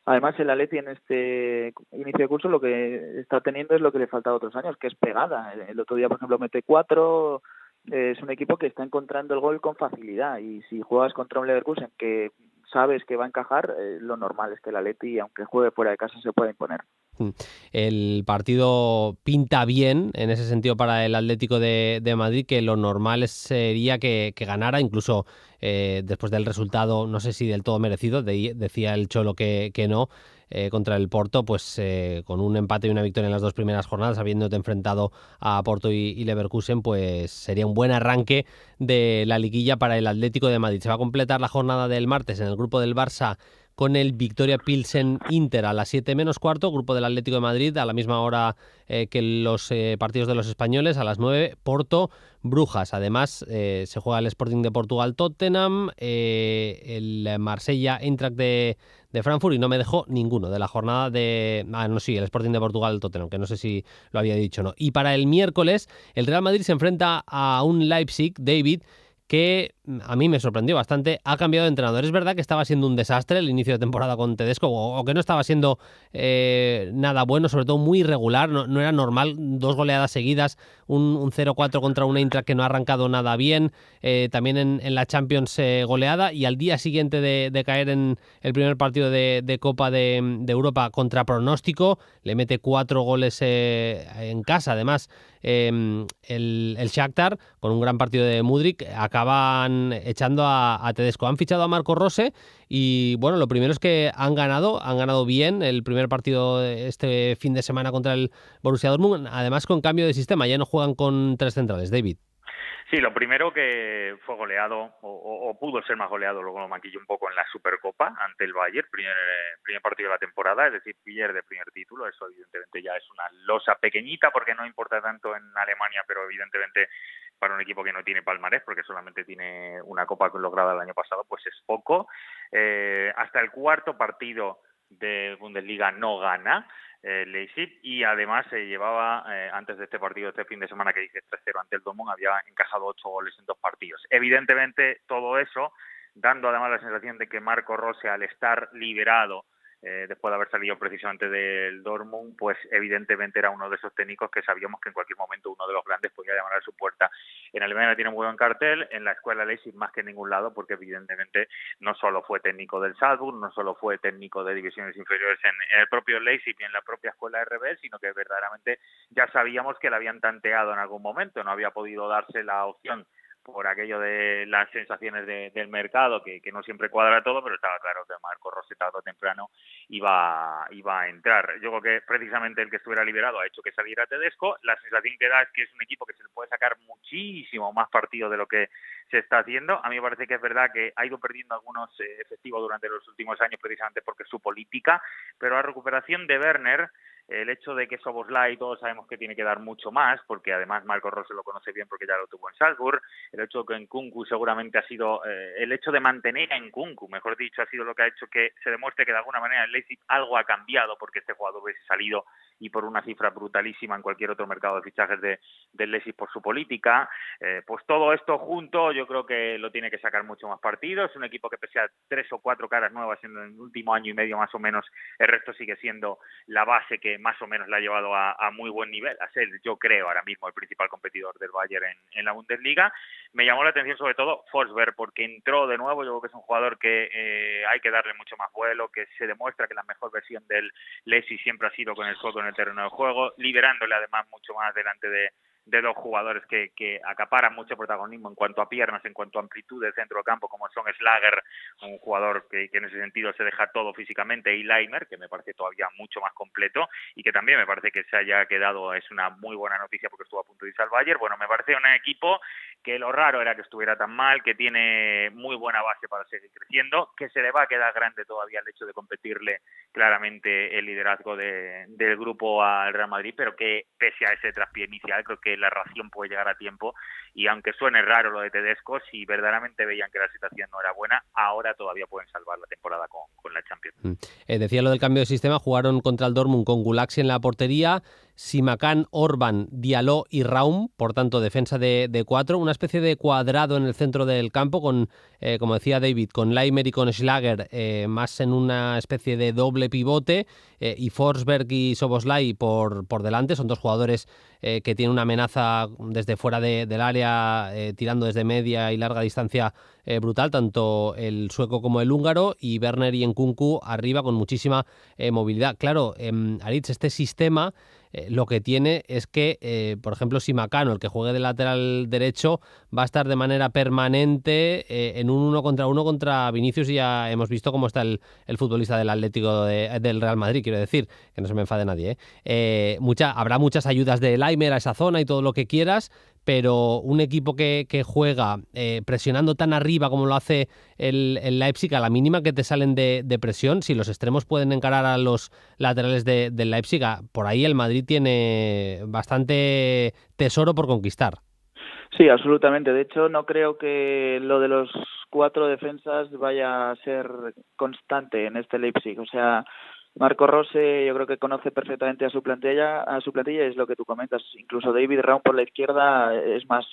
Además, el Atleti en este inicio de curso lo que está teniendo es lo que le falta a otros años, que es pegada. El otro día, por ejemplo, mete 4. Es un equipo que está encontrando el gol con facilidad, y si juegas contra un Leverkusen que sabes que va a encajar, lo normal es que el Atleti, aunque juegue fuera de casa, se pueda imponer. El partido pinta bien en ese sentido para el Atlético de Madrid, que lo normal sería que ganara, incluso después del resultado, no sé si del todo merecido, decía el Cholo que no, contra el Porto, pues con un empate y una victoria en las 2 primeras jornadas, habiéndote enfrentado a Porto y Leverkusen, pues sería un buen arranque de la liguilla para el Atlético de Madrid. Se va a completar la jornada del martes en el grupo del Barça con el Victoria Pilsen Inter a las 7 menos cuarto, grupo del Atlético de Madrid a la misma hora que los partidos de los españoles, a las 9, Porto Brujas. Además se juega el Sporting de Portugal Tottenham, el Marsella Eintracht de Frankfurt, y no me dejó ninguno de la jornada de... el Sporting de Portugal Tottenham, que no sé si lo había dicho o no. Y para el miércoles el Real Madrid se enfrenta a un Leipzig, David, que a mí me sorprendió bastante. Ha cambiado de entrenador. Es verdad que estaba siendo un desastre el inicio de temporada con Tedesco, o que no estaba siendo nada bueno, sobre todo muy irregular. No era normal, 2 goleadas seguidas, un 0-4 contra una Eintracht que no ha arrancado nada bien, también en la Champions goleada, y al día siguiente de caer en el primer partido de Copa de Europa contra pronóstico, le mete 4 goles en casa. Además, el Shakhtar, con un gran partido de Mudryk, acaban echando a Tedesco. Han fichado a Marco Rose y bueno, lo primero es que han ganado bien el primer partido este fin de semana contra el Borussia Dortmund, además con cambio de sistema, ya no juegan con 3 centrales. David. Sí, lo primero que fue goleado, o pudo ser más goleado, luego lo maquilló un poco en la Supercopa ante el Bayern, primer partido de la temporada, es decir, pierde primer título. Eso evidentemente ya es una losa pequeñita, porque no importa tanto en Alemania, pero evidentemente para un equipo que no tiene palmarés, porque solamente tiene una copa lograda el año pasado, pues es poco. Hasta el cuarto partido de Bundesliga no gana Leipzig, y además se llevaba antes de este partido, este fin de semana que dice 3-0 ante el Dortmund, había encajado 8 goles en 2 partidos. Evidentemente todo eso dando además la sensación de que Marco Rose, al estar liberado después de haber salido precisamente del Dortmund, pues evidentemente era uno de esos técnicos que sabíamos que en cualquier momento uno de los grandes podía llamar a su puerta. En Alemania tiene un buen cartel, en la escuela Leipzig más que en ningún lado, porque evidentemente no solo fue técnico del Salzburg, no solo fue técnico de divisiones inferiores en el propio Leipzig y en la propia escuela RB, sino que verdaderamente ya sabíamos que la habían tanteado en algún momento. No había podido darse la opción por aquello de las sensaciones del mercado, que no siempre cuadra todo, pero estaba claro que Marco Rose tarde o temprano iba a entrar. Yo creo que precisamente el que estuviera liberado ha hecho que saliera Tedesco. La sensación que da es que es un equipo que se le puede sacar muchísimo más partido de lo que se está haciendo. A mí me parece que es verdad que ha ido perdiendo algunos efectivos durante los últimos años precisamente porque es su política, pero la recuperación de Werner, el hecho de que Szoboszlai todos sabemos que tiene que dar mucho más, porque además Marco Rose lo conoce bien porque ya lo tuvo en Salzburg, el hecho de que Nkunku seguramente ha sido, el hecho de mantener a Nkunku, mejor dicho, ha sido lo que ha hecho que se demuestre que de alguna manera el Leipzig algo ha cambiado, porque este jugador hubiese salido y por una cifra brutalísima en cualquier otro mercado de fichajes del Leipzig por su política. Pues todo esto junto yo creo que lo tiene que sacar mucho más partido. Es un equipo que pese a 3 o 4 caras nuevas en el último año y medio más o menos, el resto sigue siendo la base que más o menos la ha llevado a muy buen nivel, a ser, yo creo, ahora mismo el principal competidor del Bayern en la Bundesliga. Me llamó la atención sobre todo Forsberg, porque entró de nuevo. Yo creo que es un jugador que hay que darle mucho más vuelo, que se demuestra que la mejor versión del Leipzig siempre ha sido con el juego en el terreno de juego, liberándole además mucho más delante de dos jugadores que acaparan mucho protagonismo en cuanto a piernas, en cuanto a amplitud del centro del campo, como son Schlager, un jugador que en ese sentido se deja todo físicamente, y Laimer, que me parece todavía mucho más completo y que también me parece que se haya quedado, es una muy buena noticia porque estuvo a punto de irse al Bayern. Bueno, me parece un equipo que lo raro era que estuviera tan mal, que tiene muy buena base para seguir creciendo, que se le va a quedar grande todavía el hecho de competirle claramente el liderazgo del grupo al Real Madrid, pero que pese a ese traspié inicial creo que la ración puede llegar a tiempo, y aunque suene raro lo de Tedesco, si verdaderamente veían que la situación no era buena, ahora todavía pueden salvar la temporada con la Champions. Decía lo del cambio de sistema, jugaron contra el Dortmund con Gulaxi en la portería, Simakan, Orban, Diallo y Raum, por tanto defensa de 4, una especie de cuadrado en el centro del campo con, como decía David, con Laimer y con Schlager más en una especie de doble pivote, y Forsberg y Szoboszlai por delante. Son dos jugadores que tienen una amenaza desde fuera del área, tirando desde media y larga distancia brutal, tanto el sueco como el húngaro, y Werner y Nkunku arriba con muchísima movilidad. Claro, Aritz, este sistema lo que tiene es que, por ejemplo, Simakano, el que juegue de lateral derecho, va a estar de manera permanente en un 1 contra 1 contra Vinicius, y ya hemos visto cómo está el futbolista del Atlético del Real Madrid, quiero decir, que no se me enfade nadie. Habrá muchas ayudas de Laimer a esa zona y todo lo que quieras, pero un equipo que juega presionando tan arriba como lo hace el Leipzig, a la mínima que te salen de presión, si los extremos pueden encarar a los laterales del Leipzig, por ahí el Madrid tiene bastante tesoro por conquistar. Sí, absolutamente. De hecho, no creo que lo de los 4 defensas vaya a ser constante en este Leipzig. O sea, Marco Rose yo creo que conoce perfectamente a su plantilla, es lo que tú comentas. Incluso David Raum por la izquierda es más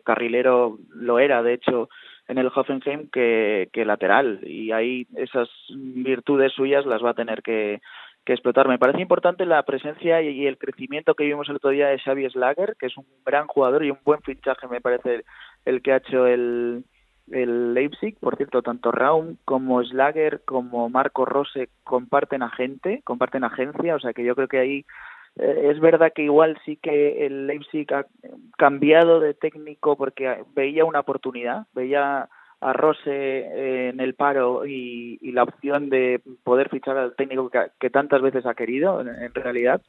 carrilero, lo era de hecho en el Hoffenheim que lateral, y ahí esas virtudes suyas las va a tener que explotar. Me parece importante la presencia y el crecimiento que vimos el otro día de Xavi Schlager, que es un gran jugador y un buen fichaje, me parece, el que ha hecho el Leipzig. Por cierto, tanto Raum como Schlager como Marco Rose comparten agencia, o sea que yo creo que ahí es verdad que igual sí que el Leipzig ha cambiado de técnico porque veía una oportunidad, veía a Rose en el paro y la opción de poder fichar al técnico que tantas veces ha querido en realidad.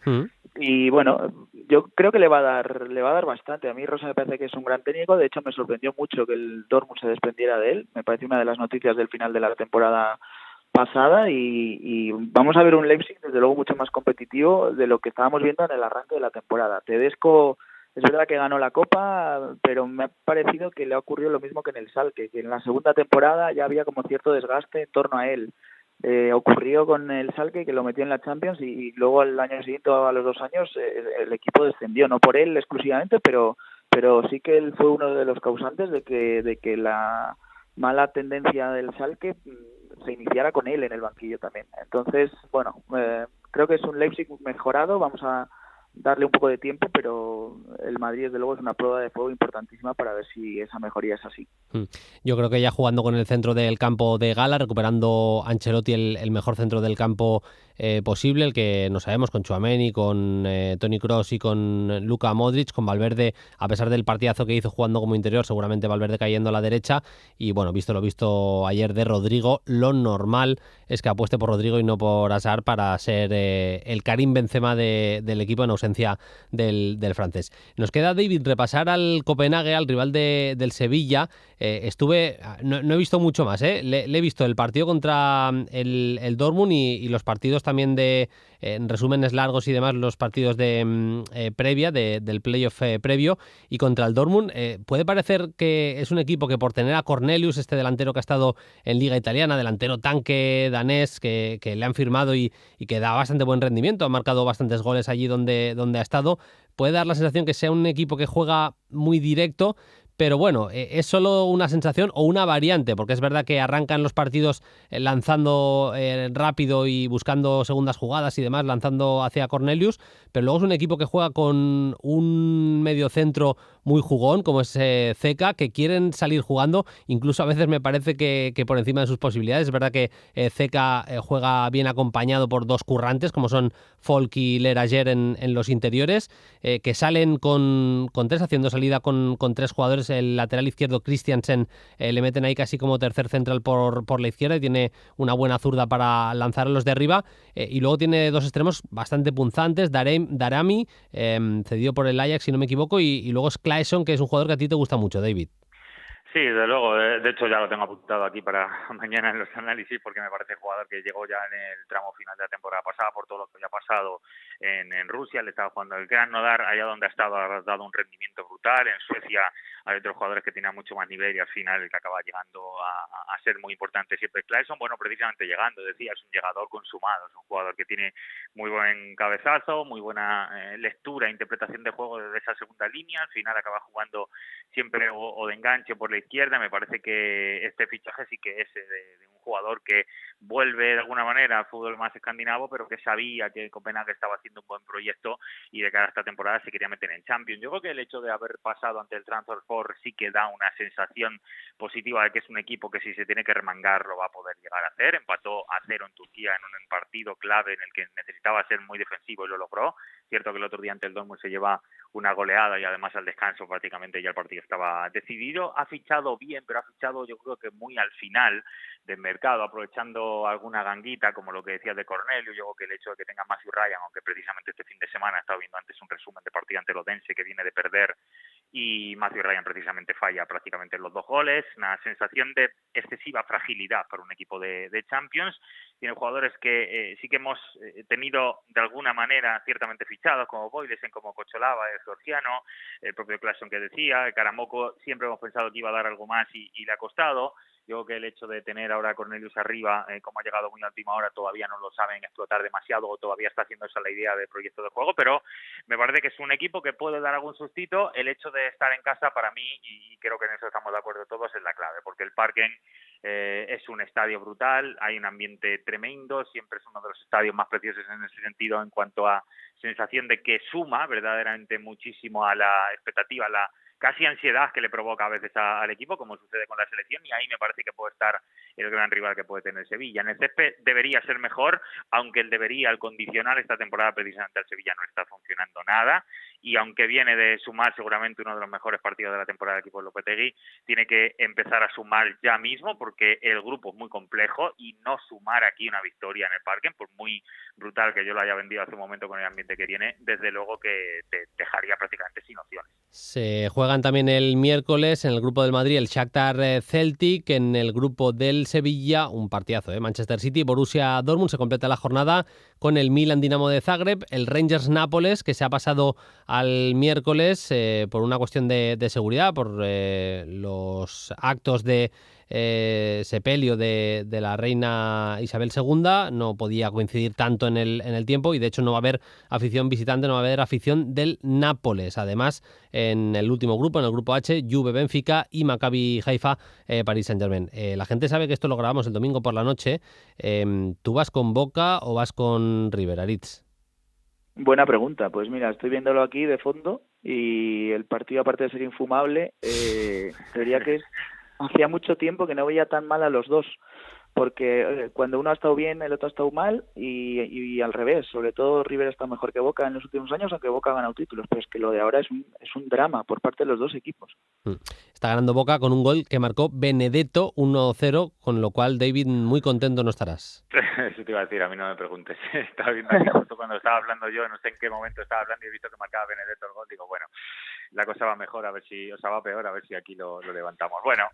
Y bueno, yo creo que le va a dar bastante. A mí Rose me parece que es un gran técnico. De hecho, me sorprendió mucho que el Dortmund se desprendiera de él. Me parece una de las noticias del final de la temporada pasada, y vamos a ver un Leipzig desde luego mucho más competitivo de lo que estábamos viendo en el arranque de la temporada. Tedesco es verdad que ganó la Copa, pero me ha parecido que le ha ocurrido lo mismo que en el Schalke, que en la segunda temporada ya había como cierto desgaste en torno a él. Ocurrió con el Schalke, que lo metió en la Champions, y luego al año siguiente, a los 2 años, el equipo descendió, no por él exclusivamente, pero sí que él fue uno de los causantes de que la mala tendencia del Schalke se iniciara con él en el banquillo también. Entonces, bueno, creo que es un Leipzig mejorado. Vamos a darle un poco de tiempo, pero el Madrid desde luego es una prueba de fuego importantísima para ver si esa mejoría es así. Yo creo que ya jugando con el centro del campo de gala, recuperando Ancelotti el mejor centro del campo posible, el que no sabemos, con Tchouaméni, con Toni Kroos y con Luka Modric, con Valverde, a pesar del partidazo que hizo jugando como interior, seguramente Valverde cayendo a la derecha, y bueno, visto lo visto ayer de Rodrigo, lo normal es que apueste por Rodrigo y no por Hazard para ser el Karim Benzema del equipo en ausencia del francés. Nos queda, David, repasar al Copenhague, al rival del Sevilla. No he visto mucho más, le he visto el partido contra el Dortmund y los partidos también en resúmenes largos y demás, los partidos de previa, del playoff previo, y contra el Dortmund puede parecer que es un equipo que, por tener a Cornelius, este delantero que ha estado en Liga Italiana, delantero tanque danés que le han firmado y que da bastante buen rendimiento, ha marcado bastantes goles allí donde ha estado, puede dar la sensación que sea un equipo que juega muy directo. Pero bueno, es solo una sensación o una variante, porque es verdad que arrancan los partidos lanzando rápido y buscando segundas jugadas y demás, lanzando hacia Cornelius, pero luego es un equipo que juega con un mediocentro muy jugón, como es Zeka, que quieren salir jugando, incluso a veces me parece que por encima de sus posibilidades. Es verdad que Zeka juega bien acompañado por dos currantes, como son Folk y Lerager en los interiores, que salen con tres, haciendo salida con tres jugadores. El lateral izquierdo, Christiansen, le meten ahí casi como tercer central por la izquierda y tiene una buena zurda para lanzar a los de arriba. Y luego tiene dos extremos bastante punzantes, Darami, cedido por el Ajax, si no me equivoco, y luego es Claesson, que es un jugador que a ti te gusta mucho, David. Sí, desde luego. De hecho, ya lo tengo apuntado aquí para mañana en los análisis, porque me parece jugador que llegó ya en el tramo final de la temporada pasada por todo lo que había pasado en Rusia. Le estaba jugando el Krasnodar, allá donde ha estado ha dado un rendimiento brutal. En Suecia hay otros jugadores que tenían mucho más nivel y al final el que acaba llegando a ser muy importante siempre es Claesson. Bueno, precisamente llegando, decía, es un llegador consumado, es un jugador que tiene muy buen cabezazo, muy buena lectura e interpretación de juego desde esa segunda línea. Al final acaba jugando siempre o de enganche por la izquierda. Me parece que este fichaje sí que es de un jugador que vuelve de alguna manera al fútbol más escandinavo, pero que sabía que Copenhague estaba haciendo un buen proyecto y de cara a esta temporada se quería meter en Champions. Yo creo que el hecho de haber pasado ante el Trabzonspor sí que da una sensación positiva de que es un equipo que si se tiene que remangar lo va a poder llegar a hacer. Empató a 0 en Turquía en un partido clave en el que necesitaba ser muy defensivo y lo logró. Cierto que el otro día ante el Dortmund se lleva una goleada y además al descanso prácticamente ya el partido estaba decidido. Ha fichado bien, pero ha fichado yo creo que muy al final del mercado, aprovechando alguna ganguita, como lo que decías de Cornelio. Yo creo que el hecho de que tenga Matthew Ryan, aunque precisamente este fin de semana he estado viendo antes un resumen de partido ante el Odense que viene de perder, y Matthew Ryan precisamente falla prácticamente en los dos goles, una sensación de excesiva fragilidad para un equipo de Champions. Tiene jugadores que sí que hemos tenido de alguna manera ciertamente fichados, como Boylesen, como Cocholava, el georgiano, el propio Claesson que decía, el Karamoko, siempre hemos pensado que iba a dar algo más y le ha costado. Yo creo que el hecho de tener ahora a Cornelius arriba, como ha llegado muy a última hora, todavía no lo saben explotar demasiado o todavía está haciendo esa la idea de proyecto de juego, pero me parece que es un equipo que puede dar algún sustito. El hecho de estar en casa para mí, y creo que en eso estamos de acuerdo todos, es la clave, porque el Parken es un estadio brutal, hay un ambiente tremendo, siempre es uno de los estadios más preciosos en ese sentido en cuanto a sensación de que suma verdaderamente muchísimo a la expectativa, a la casi ansiedad que le provoca a veces al equipo, como sucede con la selección, y ahí me parece que puede estar el gran rival que puede tener Sevilla. En el césped debería ser mejor, aunque el condicional esta temporada precisamente al Sevilla no está funcionando nada, y aunque viene de sumar seguramente uno de los mejores partidos de la temporada del equipo de Lopetegui, tiene que empezar a sumar ya mismo, porque el grupo es muy complejo y no sumar aquí una victoria en el Parque, por muy brutal que yo lo haya vendido hace un momento con el ambiente que tiene, desde luego que te dejaría prácticamente sin opciones. Se juegan también el miércoles en el grupo del Madrid el Shakhtar Celtic, en el grupo del Sevilla un partidazo, Manchester City, Borussia Dortmund. Se completa la jornada con el Milan Dinamo de Zagreb, el Rangers Nápoles, que se ha pasado al miércoles por una cuestión de seguridad, por los actos de sepelio de la reina Isabel II. No podía coincidir tanto en el tiempo y de hecho no va a haber afición visitante, no va a haber afición del Nápoles. Además, en el último grupo, en el grupo H, Juve, Benfica y Maccabi Haifa, Paris Saint-Germain. La gente sabe que esto lo grabamos el domingo por la noche. ¿Tú vas con Boca o vas con River, Aritz? Buena pregunta. Pues mira, estoy viéndolo aquí de fondo y el partido, aparte de ser infumable, diría que hacía mucho tiempo que no veía tan mal a los dos, porque cuando uno ha estado bien, el otro ha estado mal y al revés. Sobre todo River está mejor que Boca en los últimos años, aunque Boca ha ganado títulos, pero es que lo de ahora es un drama por parte de los dos equipos. Está ganando Boca con un gol que marcó Benedetto 1-0, con lo cual, David, muy contento no estarás. Eso te iba a decir, a mí no me preguntes. Estaba viendo aquí justo cuando estaba hablando yo, no sé en qué momento estaba hablando y he visto que marcaba Benedetto el gol. Digo, bueno, la cosa va mejor, va peor, a ver si aquí lo levantamos. Bueno,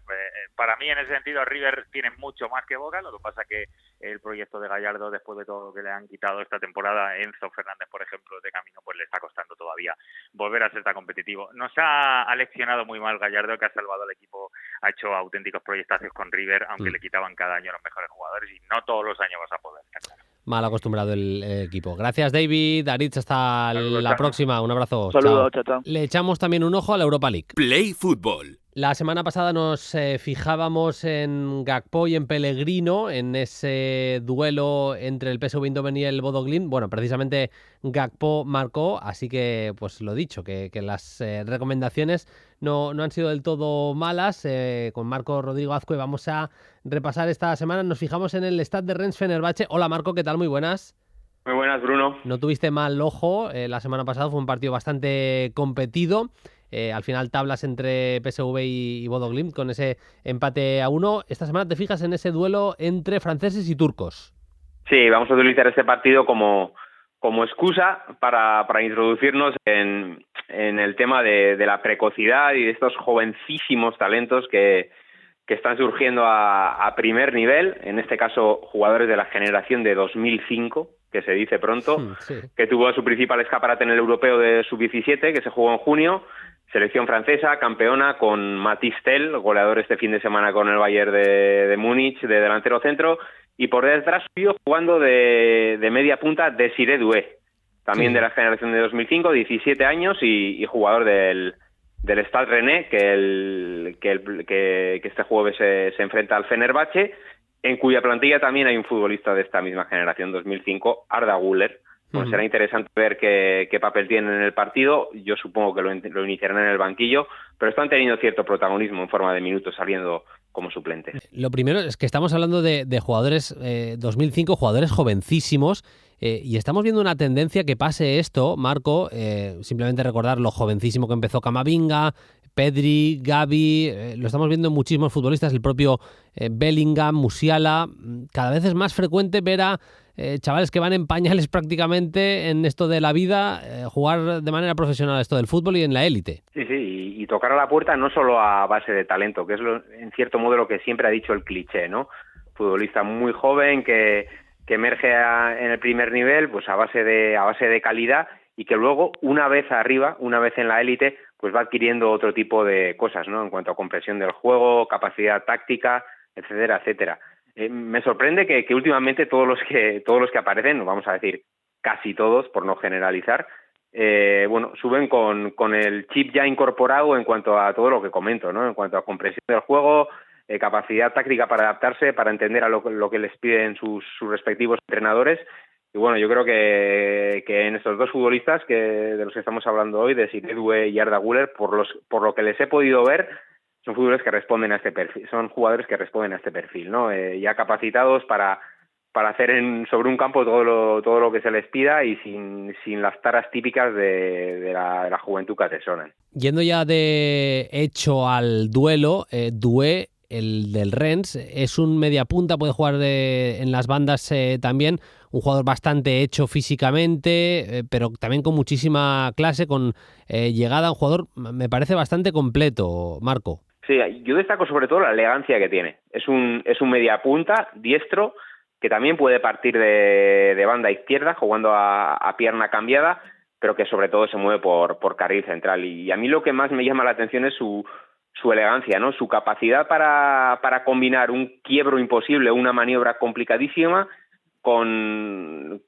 para mí en ese sentido River tiene mucho más que Boca, lo que pasa que el proyecto de Gallardo, después de todo lo que le han quitado esta temporada, Enzo Fernández, por ejemplo, de camino, pues le está costando todavía volver a ser tan competitivo. Nos ha leccionado muy mal Gallardo, que ha salvado al equipo, ha hecho auténticos proyectazos con River, aunque le quitaban cada año los mejores jugadores y no todos los años vas a poder, está claro. Mal acostumbrado el equipo. Gracias, David. Aritz, hasta la próxima. Un abrazo. Saludos, chao. Le echamos también un ojo a la Europa League. Play Fútbol. La semana pasada nos fijábamos en Gakpo y en Pellegrino, en ese duelo entre el PSV Eindhoven y el Bodo Glimt. Bueno, precisamente Gakpo marcó, así que, pues lo dicho, que las recomendaciones no han sido del todo malas. Con Marco Rodrigo Azcue vamos a repasar esta semana. Nos fijamos en el Stade de Rennes-Fenerbahce. Hola Marco, ¿qué tal? Muy buenas. Muy buenas, Bruno. No tuviste mal ojo la semana pasada, fue un partido bastante competido. Al final tablas entre PSV y Bodo Glimt con ese empate a 1. Esta semana te fijas en ese duelo entre franceses y turcos. Sí, vamos a utilizar este partido como excusa para introducirnos en el tema de la precocidad y de estos jovencísimos talentos que están surgiendo a primer nivel, en este caso jugadores de la generación de 2005, que se dice pronto, sí. Que tuvo su principal escaparate en el europeo de sub-17, que se jugó en junio. Selección francesa, campeona, con Mathys Tel, goleador este fin de semana con el Bayern de Múnich, de delantero centro, y por detrás suyo, jugando de media punta, Desiré Doué, también de la generación de 2005, 17 años y jugador del Stade Rennais, que este jueves se enfrenta al Fenerbahce, en cuya plantilla también hay un futbolista de esta misma generación, 2005, Arda Güler. Bueno, será interesante ver qué papel tienen en el partido. Yo supongo que lo iniciarán en el banquillo, pero están teniendo cierto protagonismo en forma de minutos saliendo como suplentes. Lo primero es que estamos hablando de jugadores 2005, jugadores jovencísimos, y estamos viendo una tendencia que pase esto, Marco, simplemente recordar lo jovencísimo que empezó Camavinga, Pedri, Gavi, lo estamos viendo en muchísimos futbolistas, el propio Bellingham, Musiala. Cada vez es más frecuente ver a chavales que van en pañales prácticamente en esto de la vida, jugar de manera profesional esto del fútbol y en la élite. Sí, y tocar a la puerta no solo a base de talento, que es en cierto modo lo que siempre ha dicho el cliché, ¿no? Futbolista muy joven que emerge en el primer nivel, pues a base de calidad, y que luego, una vez arriba, una vez en la élite, pues va adquiriendo otro tipo de cosas, ¿no? En cuanto a comprensión del juego, capacidad táctica, etcétera, etcétera. Me sorprende que últimamente todos los que aparecen, vamos a decir casi todos, por no generalizar, suben con el chip ya incorporado en cuanto a todo lo que comento, ¿no? En cuanto a comprensión del juego, capacidad táctica para adaptarse, para entender a lo que les piden sus respectivos entrenadores. Y bueno, yo creo que en estos dos futbolistas de los que estamos hablando hoy, de Desiré Doué y Arda Güler, por lo que les he podido ver, son jugadores que responden a este perfil, ¿no? Ya capacitados para hacer sobre un campo todo lo que se les pida y sin las taras típicas de la juventud que atesoran. Yendo ya de hecho al duelo, Doué, el del Rennes, es un mediapunta, puede jugar en las bandas también, un jugador bastante hecho físicamente, pero también con muchísima clase, con llegada, un jugador me parece bastante completo, Marco. Sí, yo destaco sobre todo la elegancia que tiene. Es un mediapunta diestro que también puede partir de banda izquierda jugando a pierna cambiada, pero que sobre todo se mueve por carril central. Y a mí lo que más me llama la atención es su elegancia, ¿no? Su capacidad para combinar un quiebro imposible, una maniobra complicadísima, con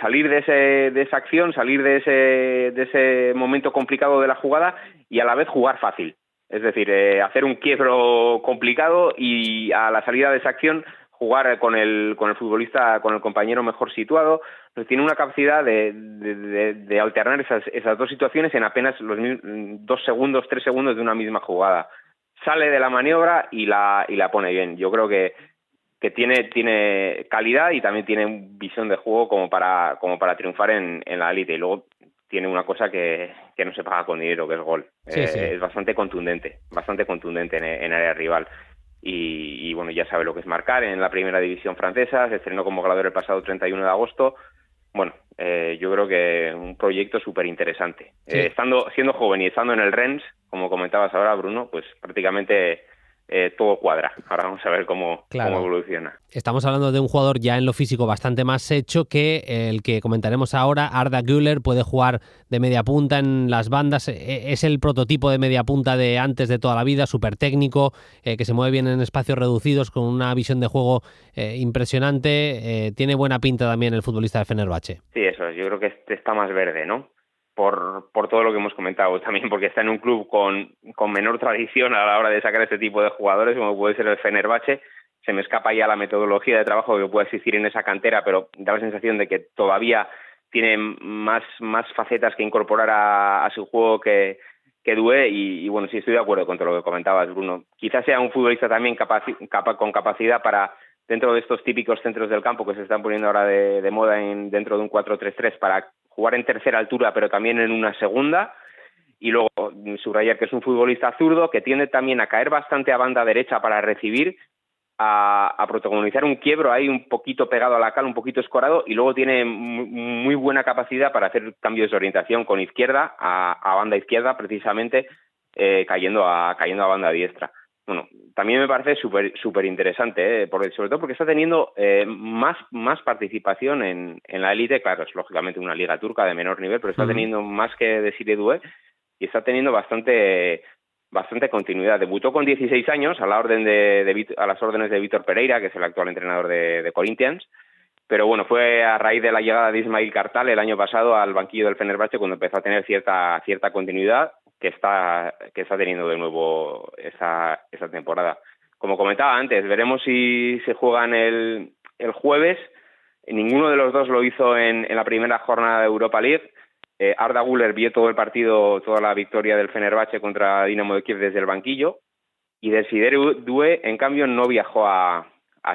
salir de esa acción, salir de ese momento complicado de la jugada y a la vez jugar fácil. Es decir, hacer un quiebro complicado y a la salida de esa acción jugar con el futbolista, con el compañero mejor situado. Pues tiene una capacidad de alternar esas dos situaciones en apenas los 2 segundos, 3 segundos de una misma jugada. Sale de la maniobra y la pone bien. Yo creo que tiene calidad y también tiene visión de juego como para triunfar en la élite. Y luego tiene una cosa que no se paga con dinero, que es gol. Sí. Es bastante contundente en área rival. Y bueno, ya sabe lo que es marcar en la primera división francesa. Se estrenó como goleador el pasado 31 de agosto. Bueno, yo creo que un proyecto súper interesante. Sí. Siendo joven y estando en el Rennes, como comentabas ahora, Bruno, pues prácticamente todo cuadra. Ahora vamos a ver cómo evoluciona. Estamos hablando de un jugador ya en lo físico bastante más hecho que el que comentaremos ahora. Arda Güler puede jugar de media punta en las bandas. Es el prototipo de media punta de antes de toda la vida, súper técnico, que se mueve bien en espacios reducidos, con una visión de juego impresionante. Tiene buena pinta también el futbolista de Fenerbahce. Sí, eso es. Yo creo que este está más verde, ¿no? Por todo lo que hemos comentado, también porque está en un club con menor tradición a la hora de sacar este tipo de jugadores, como puede ser el Fenerbahce. Se me escapa ya la metodología de trabajo que puede existir en esa cantera, pero da la sensación de que todavía tiene más facetas que incorporar a su juego que Doué, y bueno, sí estoy de acuerdo con todo lo que comentabas, Bruno. Quizás sea un futbolista también con capacidad para, dentro de estos típicos centros del campo que se están poniendo ahora de moda dentro de un 4-3-3, para jugar en tercera altura, pero también en una segunda. Y luego subrayar que es un futbolista zurdo que tiende también a caer bastante a banda derecha para recibir, a protagonizar un quiebro ahí un poquito pegado a la cal, un poquito escorado, y luego tiene muy buena capacidad para hacer cambios de orientación con izquierda, a banda izquierda precisamente, cayendo a banda diestra. Bueno, también me parece súper interesante, sobre todo porque está teniendo más participación en la élite. Claro, es lógicamente una liga turca de menor nivel, pero está teniendo más que Desiré Doué, y está teniendo bastante continuidad. Debutó con 16 años a las órdenes de Vítor Pereira, que es el actual entrenador de Corinthians, pero bueno, fue a raíz de la llegada de Ismail Kartal el año pasado al banquillo del Fenerbahce cuando empezó a tener cierta continuidad que está teniendo de nuevo esa temporada. Como comentaba antes, veremos si se juegan el jueves. Ninguno de los dos lo hizo en la primera jornada de Europa League. Arda Güler vio todo el partido, toda la victoria del Fenerbahce contra Dinamo de Kiev desde el banquillo, y Desiré Doué, en cambio, no viajó a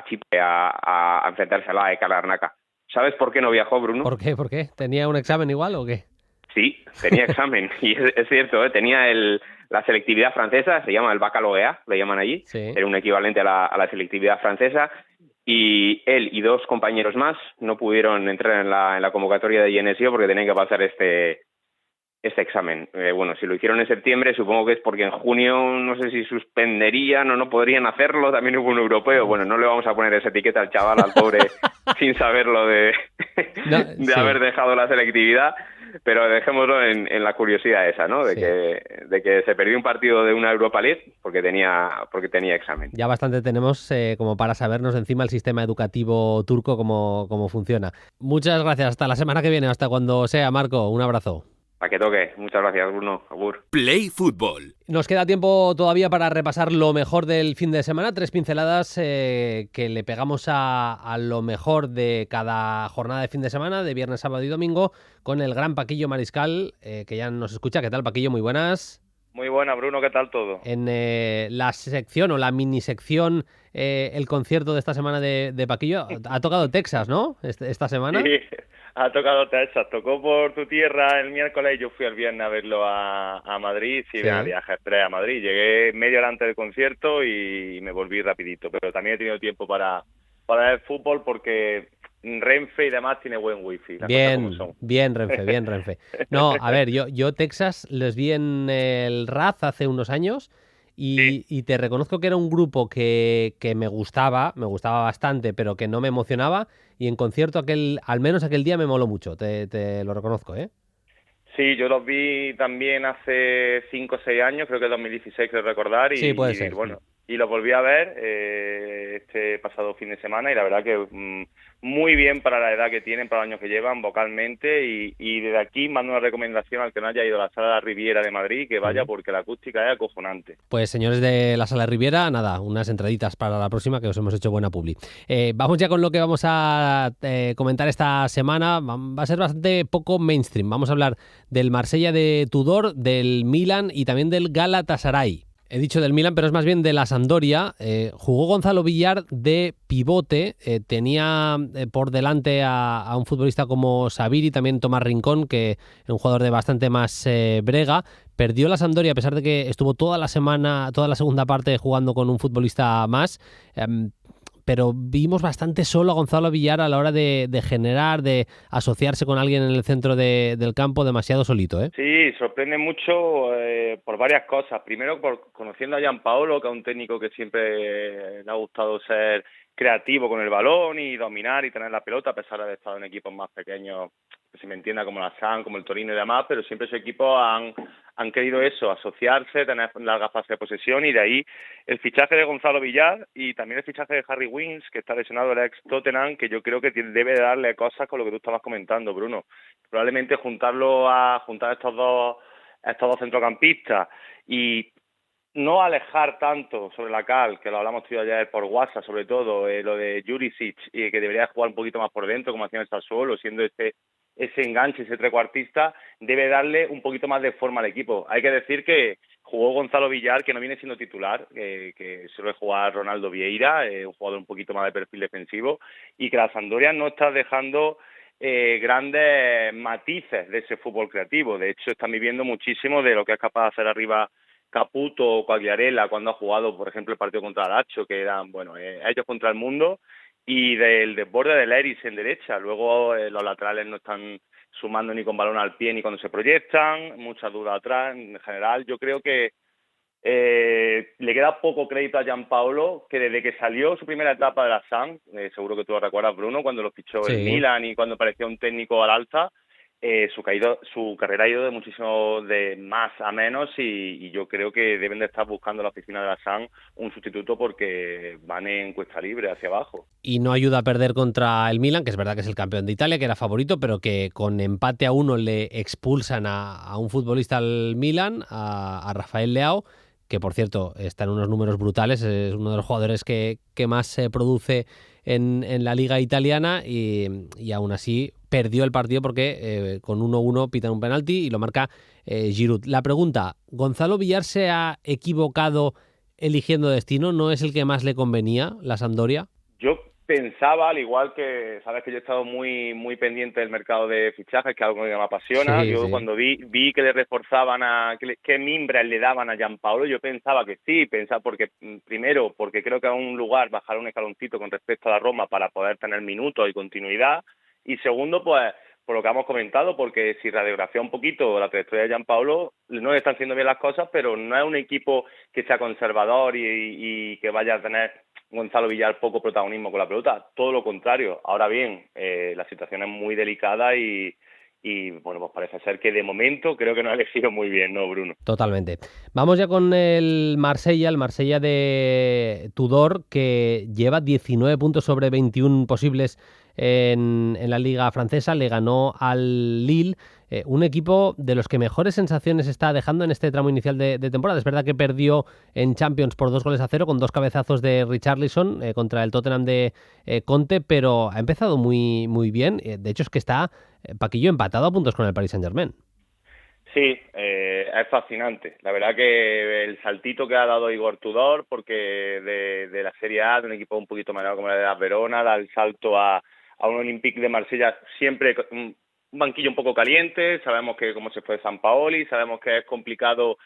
Chipre a enfrentarse a la AEK Larnaca. ¿Sabes por qué no viajó, Bruno? ¿Por qué? ¿Tenía un examen igual o qué? Sí, tenía examen, y es cierto, tenía la selectividad francesa, se llama el baccalauréat, le llaman allí, sí. Era un equivalente a la selectividad francesa, y él y 2 compañeros más no pudieron entrar en la convocatoria de Genesio porque tenían que pasar este examen. Bueno, si lo hicieron en septiembre, supongo que es porque en junio no sé si suspenderían o no podrían hacerlo. También hubo un europeo. Bueno, no le vamos a poner esa etiqueta al chaval, al pobre, sin saberlo de haber dejado la selectividad. Pero dejémoslo en la curiosidad esa, ¿no? De que se perdió un partido de una Europa League porque tenía examen. Ya bastante tenemos como para sabernos encima el sistema educativo turco cómo funciona. Muchas gracias. Hasta la semana que viene, hasta cuando sea, Marco. Un abrazo. A que toque. Muchas gracias, Bruno. Agur. Play Fútbol. Nos queda tiempo todavía para repasar lo mejor del fin de semana. 3 pinceladas que le pegamos a lo mejor de cada jornada de fin de semana, de viernes, sábado y domingo, con el gran Paquillo Mariscal, que ya nos escucha. ¿Qué tal, Paquillo? Muy buenas. Muy buena, Bruno. ¿Qué tal todo? En la sección o la minisección, el concierto de esta semana de Paquillo, ha tocado Texas, ¿no? Esta semana. Sí, ha tocado Texas. Tocó por tu tierra el miércoles y yo fui el viernes a verlo a Madrid. Sí, sí. Viaje express a Madrid. Llegué media hora antes del concierto y me volví rapidito. Pero también he tenido tiempo para ver fútbol porque Renfe y demás tiene buen wifi. Bien Renfe. No, a ver, yo Texas les vi en el Raz hace unos años y te reconozco que era un grupo que me gustaba bastante, pero que no me emocionaba, y en concierto al menos aquel día me moló mucho, te lo reconozco, ¿eh? Sí, yo los vi también hace 5 o 6 años, creo que 2016 creo recordar, y, sí, puede ser. Bueno, y los volví a ver este pasado fin de semana y la verdad que muy bien para la edad que tienen, para los años que llevan vocalmente y desde aquí mando una recomendación al que no haya ido a la Sala de la Riviera de Madrid que vaya porque la acústica es acojonante. Pues señores de la Sala Riviera, nada, unas entraditas para la próxima que os hemos hecho buena publi. Vamos ya con lo que vamos a comentar esta semana. Va a ser bastante poco mainstream. Vamos a hablar del Marsella de Tudor, del Milan y también del Galatasaray. He dicho del Milan, pero es más bien de la Sampdoria. Jugó Gonzalo Villar de pivote. Tenía por delante a un futbolista como Saviri, también Tomás Rincón, que es un jugador de bastante más brega. Perdió la Sampdoria a pesar de que estuvo toda la semana, toda la segunda parte jugando con un futbolista más. Pero vimos bastante solo a Gonzalo Villar a la hora de generar, de asociarse con alguien en el centro del campo, demasiado solito, ¿eh? Sí, sorprende mucho por varias cosas. Primero, por conociendo a Gianpaolo, que es un técnico que siempre le ha gustado ser creativo con el balón y dominar y tener la pelota, a pesar de haber estado en equipos más pequeños, que se me entienda, como la SAN, como el Torino y demás, pero siempre sus equipos han querido eso, asociarse, tener largas fases de posesión y de ahí el fichaje de Gonzalo Villar y también el fichaje de Harry Winks, que está lesionado el ex Tottenham, que yo creo que debe darle cosas con lo que tú estabas comentando, Bruno. Probablemente juntar estos dos centrocampistas y no alejar tanto sobre la cal, que lo hablamos tú y yo ayer por WhatsApp, sobre todo, lo de Jurisic, y que debería jugar un poquito más por dentro, como hacía en el Sassuolo, siendo ese enganche, ese trecuartista, debe darle un poquito más de forma al equipo. Hay que decir que jugó Gonzalo Villar, que no viene siendo titular, que suele jugar Ronaldo Vieira, un jugador un poquito más de perfil defensivo, y que la Sampdoria no está dejando grandes matices de ese fútbol creativo. De hecho, están viviendo muchísimo de lo que es capaz de hacer arriba Caputo o Quagliarella cuando ha jugado, por ejemplo, el partido contra Lazio, que eran, ellos contra el mundo, y del desborde del Eris en derecha. Luego los laterales no están sumando ni con balón al pie ni cuando se proyectan, muchas dudas atrás. En general, yo creo que le queda poco crédito a Gianpaolo, que desde que salió su primera etapa de la SAM, seguro que tú lo recuerdas, Bruno, cuando lo fichó el Milan y cuando parecía un técnico al alza, su carrera ha ido de muchísimo de más a menos y yo creo que deben de estar buscando la oficina de la SAN un sustituto porque van en cuesta libre hacia abajo. Y no ayuda a perder contra el Milan, que es verdad que es el campeón de Italia, que era favorito, pero que con empate a 1 le expulsan a un futbolista al Milan, a Rafael Leao, que por cierto está en unos números brutales, es uno de los jugadores que más se produce en la liga italiana y aún así perdió el partido porque con 1-1 pitan un penalti y lo marca Giroud. La pregunta, ¿Gonzalo Villar se ha equivocado eligiendo destino? ¿No es el que más le convenía, la Sampdoria? Yo pensaba, al igual que sabes que yo he estado muy muy pendiente del mercado de fichajes, que es algo que me apasiona. Sí. Cuando vi que le reforzaban qué mimbres le daban a Gianpaolo, yo pensaba que sí, porque primero porque creo que a un lugar bajar un escaloncito con respecto a la Roma para poder tener minutos y continuidad, y segundo pues por lo que hemos comentado, porque si radiografía un poquito la trayectoria de Gianpaolo, no le están haciendo bien las cosas, pero no es un equipo que sea conservador y que vaya a tener Gonzalo Villar poco protagonismo con la pelota, todo lo contrario. Ahora bien, la situación es muy delicada y bueno, pues parece ser que de momento creo que no ha elegido muy bien, ¿no, Bruno? Totalmente. Vamos ya con el Marsella de Tudor, que lleva 19 puntos sobre 21 posibles en la liga francesa, le ganó al Lille, un equipo de los que mejores sensaciones está dejando en este tramo inicial de temporada. Es verdad que perdió en Champions por 2-0 con 2 cabezazos de Richarlison contra el Tottenham de Conte, pero ha empezado muy, muy bien. De hecho, es que está Paquillo empatado a puntos con el Paris Saint-Germain. Sí, es fascinante. La verdad que el saltito que ha dado Igor Tudor, porque de la Serie A, de un equipo un poquito menor como la de la Verona, da el salto a un Olympique de Marsella, siempre un banquillo un poco caliente. Sabemos que como se fue Sampaoli, sabemos que es complicado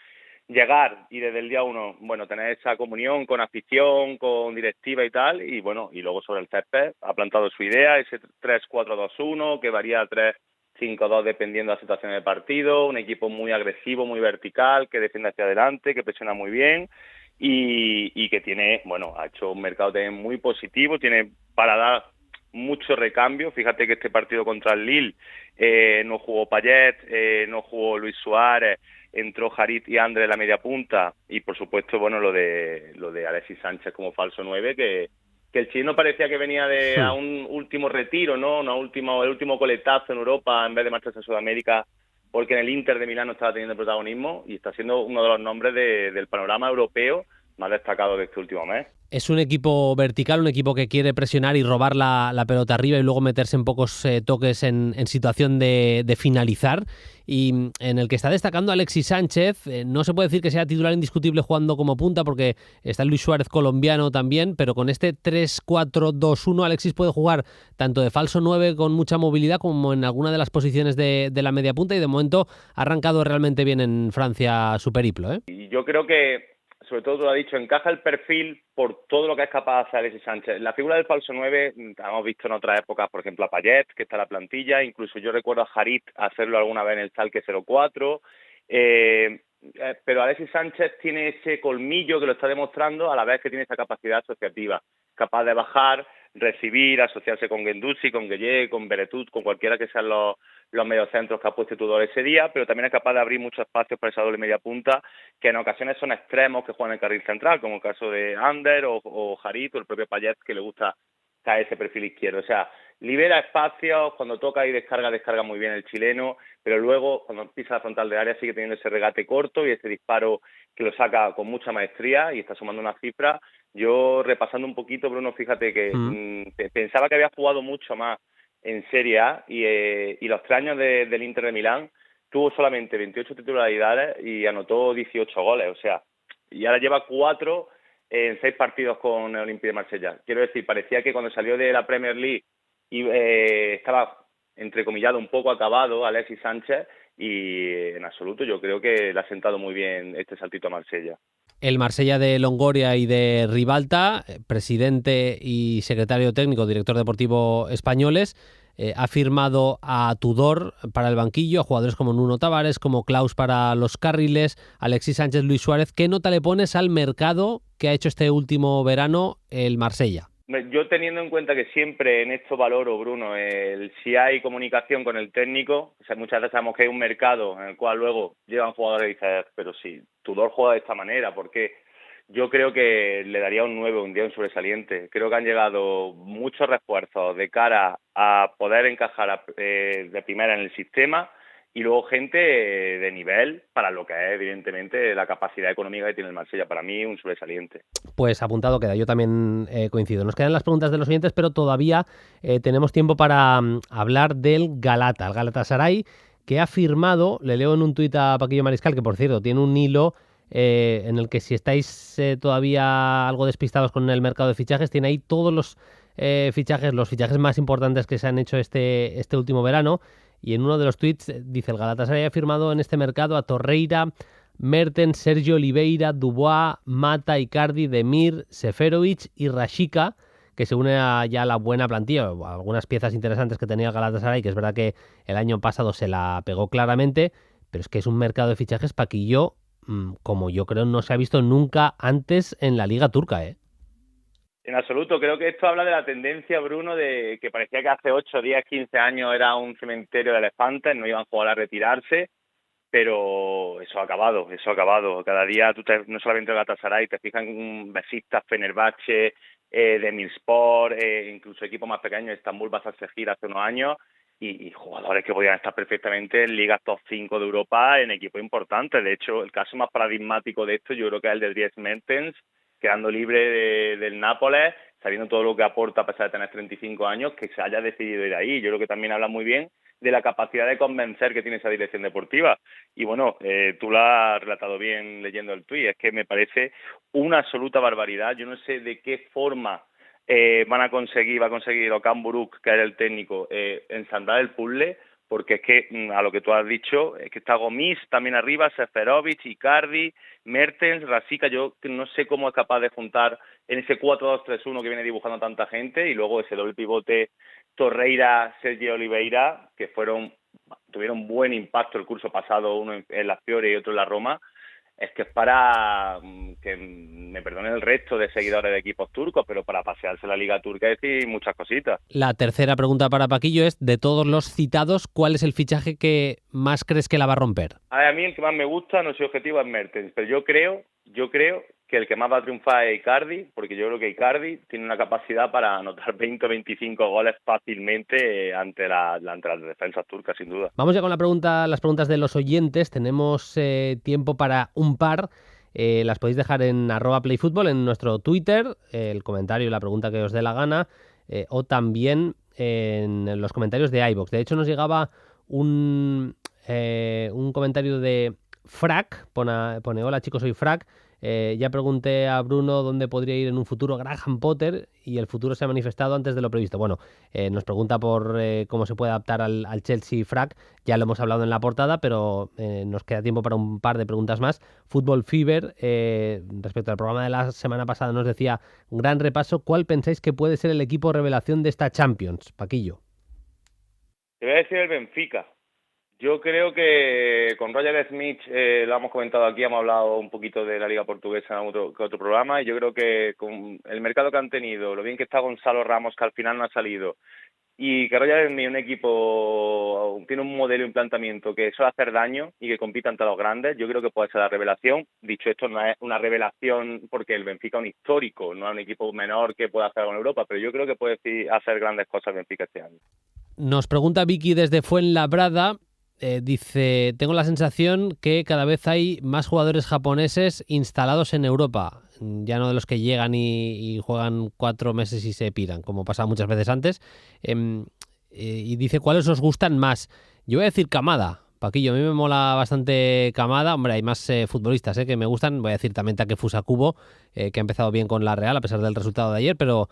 llegar y desde el día 1, tener esa comunión con afición, con directiva y tal, y luego sobre el césped ha plantado su idea, ese 3-4-2-1 que varía a 3-5-2 dependiendo de la situación del partido, un equipo muy agresivo, muy vertical, que defiende hacia adelante, que presiona muy bien y que tiene, ha hecho un mercado también muy positivo, tiene para dar mucho recambio. Fíjate que este partido contra el Lille no jugó Payet, no jugó Luis Suárez, entró Harit y André en la media punta, y por supuesto, bueno, lo de Alexis Sánchez como falso 9, que el chileno parecía que venía a un último retiro, ¿no? El último coletazo en Europa en vez de marcharse a Sudamérica, porque en el Inter de Milán no estaba teniendo protagonismo, y está siendo uno de los nombres del panorama europeo más destacado de este último mes. Es un equipo vertical, un equipo que quiere presionar y robar la pelota arriba y luego meterse en pocos toques en situación de finalizar, y en el que está destacando Alexis Sánchez. No se puede decir que sea titular indiscutible jugando como punta, porque está el Luis Suárez colombiano también, pero con este 3-4-2-1 Alexis puede jugar tanto de falso 9 con mucha movilidad como en alguna de las posiciones de la media punta, y de momento ha arrancado realmente bien en Francia su periplo, ¿eh? Y yo creo que, sobre todo tú lo has dicho, encaja el perfil por todo lo que es capaz de hacer Alexis Sánchez. La figura del falso 9 hemos visto en otras épocas, por ejemplo, a Payet, que está en la plantilla, incluso yo recuerdo a Harit hacerlo alguna vez en el Schalke 04, pero Alexis Sánchez tiene ese colmillo que lo está demostrando, a la vez que tiene esa capacidad asociativa, capaz de bajar, recibir, asociarse con Guendouzi, con Gueye, con Beretut, con cualquiera que sean los mediocentros que ha puesto Tudor ese día, pero también es capaz de abrir muchos espacios para esa doble media punta, que en ocasiones son extremos que juegan en el carril central, como el caso de Ander o Harit o el propio Payet, que le gusta caer ese perfil izquierdo. O sea, libera espacios, cuando toca y descarga muy bien el chileno, pero luego cuando pisa la frontal del área sigue teniendo ese regate corto y ese disparo que lo saca con mucha maestría y está sumando una cifra. Yo, repasando un poquito, Bruno, fíjate que pensaba que había jugado mucho más en Serie A, y los 3 años del Inter de Milán tuvo solamente 28 titularidades y anotó 18 goles, o sea, y ahora lleva 4 en 6 partidos con el Olympique de Marsella. Quiero decir, parecía que cuando salió de la Premier League estaba entrecomillado, un poco acabado Alexis Sánchez, y en absoluto yo creo que le ha sentado muy bien este saltito a Marsella. El Marsella de Longoria y de Ribalta, presidente y secretario técnico, director deportivo españoles, ha firmado a Tudor para el banquillo, a jugadores como Nuno Tavares, como Klaus para los carriles, Alexis Sánchez, Luis Suárez. ¿Qué nota le pones al mercado que ha hecho este último verano el Marsella? Yo, teniendo en cuenta que siempre en esto valoro, Bruno, si hay comunicación con el técnico, o sea, muchas veces sabemos que hay un mercado en el cual luego llegan jugadores y dicen, pero si Tudor juega de esta manera, ¿por qué? Yo creo que le daría un 9, un día un sobresaliente. Creo que han llegado muchos refuerzos de cara a poder encajar de primera en el sistema, y luego gente de nivel para lo que es, evidentemente, la capacidad económica que tiene el Marsella. Para mí, un sobresaliente. Pues apuntado queda, yo también coincido. Nos quedan las preguntas de los oyentes, pero todavía tenemos tiempo para hablar del Galata, el Galatasaray, que ha firmado, le leo en un tuit a Paquillo Mariscal, que por cierto tiene un hilo en el que, si estáis todavía algo despistados con el mercado de fichajes, tiene ahí todos los fichajes más importantes que se han hecho este último verano. Y en uno de los tweets dice: el Galatasaray ha firmado en este mercado a Torreira, Mertens, Sergio Oliveira, Dubois, Mata, Icardi, Demir, Seferovic y Rashica, que se une a ya la buena plantilla, algunas piezas interesantes que tenía el Galatasaray, que es verdad que el año pasado se la pegó claramente, pero es que es un mercado de fichajes, Paquillo, como yo creo no se ha visto nunca antes en la Liga Turca, ¿eh? En absoluto, creo que esto habla de la tendencia, Bruno, de que parecía que hace 8, 10, 15 años era un cementerio de elefantes, no iban a jugar a retirarse, pero eso ha acabado. Cada día no solamente el Galatasaray, te fijas en Besiktas, Fenerbahce, Demirspor, incluso equipos más pequeños, Estambul, Basaksehir hace unos años, y jugadores que podían estar perfectamente en ligas top 5 de Europa, en equipos importantes. De hecho, el caso más paradigmático de esto yo creo que es el de Dries Mertens, quedando libre del Nápoles, sabiendo todo lo que aporta a pesar de tener 35 años, que se haya decidido ir ahí. Yo creo que también habla muy bien de la capacidad de convencer que tiene esa dirección deportiva. Y bueno, tú lo has relatado bien leyendo el tuit, es que me parece una absoluta barbaridad. Yo no sé de qué forma va a conseguir Okan Buruk, que era el técnico, ensamblar el puzzle, porque es que, a lo que tú has dicho, es que está Gomis también arriba, Seferovic, Icardi, Mertens, Rashica. Yo no sé cómo es capaz de juntar en ese 4-2-3-1 que viene dibujando tanta gente, y luego ese doble pivote Torreira, Sergio Oliveira, que tuvieron buen impacto el curso pasado, uno en la Fiore y otro en la Roma. es que es para, que me perdonen el resto de seguidores de equipos turcos, pero para pasearse la Liga Turca y decir muchas cositas. La tercera pregunta para Paquillo es, de todos los citados, ¿cuál es el fichaje que más crees que la va a romper? A mí el que más me gusta, no soy objetivo, es Mertens, pero yo creo que el que más va a triunfar es Icardi, porque yo creo que Icardi tiene una capacidad para anotar 20 o 25 goles fácilmente ante las defensas turcas, sin duda. Vamos ya con las preguntas de los oyentes. Tenemos tiempo para un par. Las podéis dejar en @playfutbol, en nuestro Twitter, el comentario y la pregunta que os dé la gana, o también en los comentarios de iVoox. De hecho, nos llegaba un comentario de Frack, pone hola chicos, soy Frack. Ya pregunté a Bruno dónde podría ir en un futuro Graham Potter y el futuro se ha manifestado antes de lo previsto. Bueno, nos pregunta por cómo se puede adaptar al Chelsea Frack. Ya lo hemos hablado en la portada, pero nos queda tiempo para un par de preguntas más. Football Fever, respecto al programa de la semana pasada, nos decía, gran repaso, ¿cuál pensáis que puede ser el equipo revelación de esta Champions? Paquillo. Te voy a decir el Benfica. Yo creo que con Roger Smith, lo hemos comentado aquí, hemos hablado un poquito de la Liga Portuguesa en otro programa, y yo creo que con el mercado que han tenido, lo bien que está Gonzalo Ramos, que al final no ha salido, y que Roger Smith, un equipo, tiene un modelo de planteamiento que suele hacer daño y que compita ante los grandes, yo creo que puede ser la revelación. Dicho esto, no es una revelación porque el Benfica es un histórico, no es un equipo menor que pueda hacer con Europa, pero yo creo que puede hacer grandes cosas el Benfica este año. Nos pregunta Vicky desde Fuenlabrada. Dice, tengo la sensación que cada vez hay más jugadores japoneses instalados en Europa, ya no de los que llegan y juegan 4 meses y se piran, como pasaba muchas veces antes. Y dice, ¿cuáles os gustan más? Yo voy a decir Kamada. Paquillo, a mí me mola bastante Kamada. Hombre, hay más futbolistas que me gustan. Voy a decir también Takefusa Kubo, que ha empezado bien con la Real a pesar del resultado de ayer, pero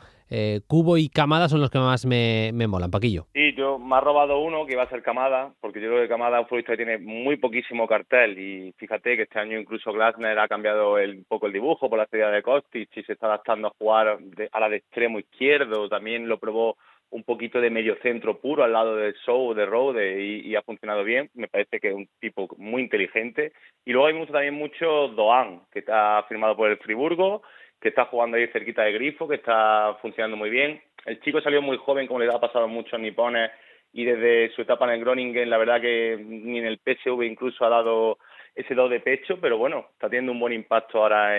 Kubo y Kamada son los que más me molan. Paquillo. Sí, yo me ha robado uno que iba a ser Kamada, porque yo creo que Kamada es un futbolista que tiene muy poquísimo cartel, y fíjate que este año incluso Glasner ha cambiado un poco el dibujo por la salida de Kostic y se está adaptando a jugar a la de extremo izquierdo. También lo probó un poquito de medio centro puro al lado de Show, de Rode, y ha funcionado bien. Me parece que es un tipo muy inteligente. Y luego hay también mucho Doan, que está firmado por el Friburgo, que está jugando ahí cerquita de Grifo, que está funcionando muy bien. El chico salió muy joven, como le ha pasado a muchos nipones, y desde su etapa en el Groningen, la verdad que ni en el PSV incluso ha dado ese do de pecho, pero bueno, está teniendo un buen impacto ahora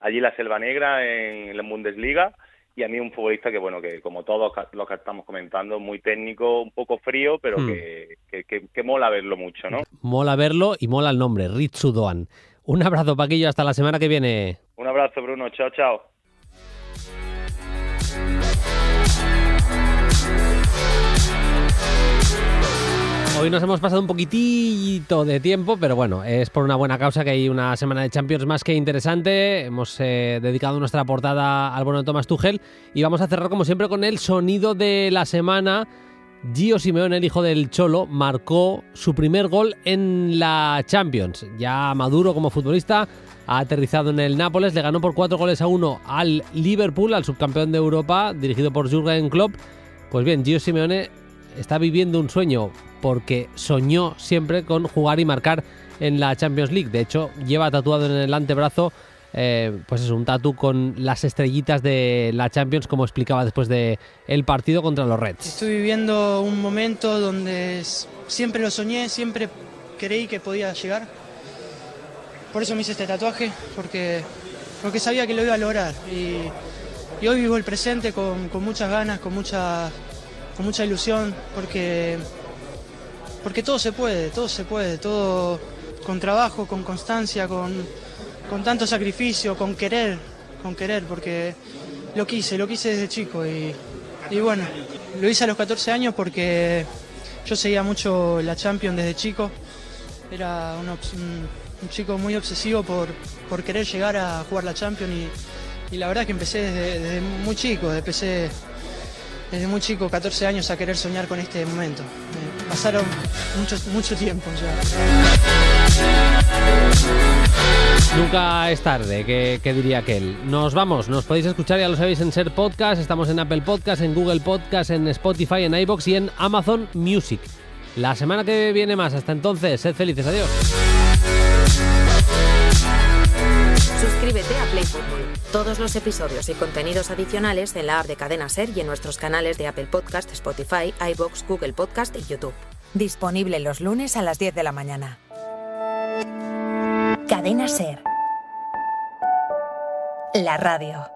allí en la Selva Negra, en la Bundesliga. Y a mí un futbolista que, bueno, que como todos los que estamos comentando, muy técnico, un poco frío, pero que mola verlo mucho, ¿no? Mola verlo y mola el nombre, Ritsu Doan. Un abrazo, Paquillo, hasta la semana que viene. Un abrazo, Bruno. Chao, chao. Hoy nos hemos pasado un poquitito de tiempo, pero bueno, es por una buena causa, que hay una semana de Champions más que interesante. Hemos dedicado nuestra portada al bueno de Thomas Tuchel y vamos a cerrar como siempre con el sonido de la semana. Gio Simeone, el hijo del Cholo, marcó su primer gol en la Champions. Ya maduro como futbolista, ha aterrizado en el Nápoles, le ganó por 4-1 al Liverpool, al subcampeón de Europa, dirigido por Jürgen Klopp. Pues bien, Gio Simeone está viviendo un sueño, porque soñó siempre con jugar y marcar en la Champions League. De hecho, lleva tatuado en el antebrazo pues es un tatu con las estrellitas de la Champions, como explicaba después del partido contra los Reds. Estoy viviendo un momento donde siempre lo soñé, siempre creí que podía llegar. Por eso me hice este tatuaje, porque sabía que lo iba a lograr. Y hoy vivo el presente con muchas ganas, con mucha ilusión, porque todo se puede, todo con trabajo, con constancia, con tanto sacrificio, con querer, porque lo quise desde chico y bueno, lo hice a los 14 años porque yo seguía mucho la Champions desde chico. Era un chico muy obsesivo por querer llegar a jugar la Champions y la verdad que empecé desde muy chico, desde muy chico, 14 años, a querer soñar con este momento. Pasaron mucho tiempo ya. Nunca es tarde, que diría aquel. Nos vamos, nos podéis escuchar, ya lo sabéis, en Ser Podcast. Estamos en Apple Podcast, en Google Podcast, en Spotify, en iVoox y en Amazon Music. La semana que viene más. Hasta entonces, sed felices. Adiós. Suscríbete a Play Fútbol. Todos los episodios y contenidos adicionales en la app de Cadena SER y en nuestros canales de Apple Podcast, Spotify, iVoox, Google Podcast y YouTube. Disponible los lunes a las 10 de la mañana. Cadena SER. La radio.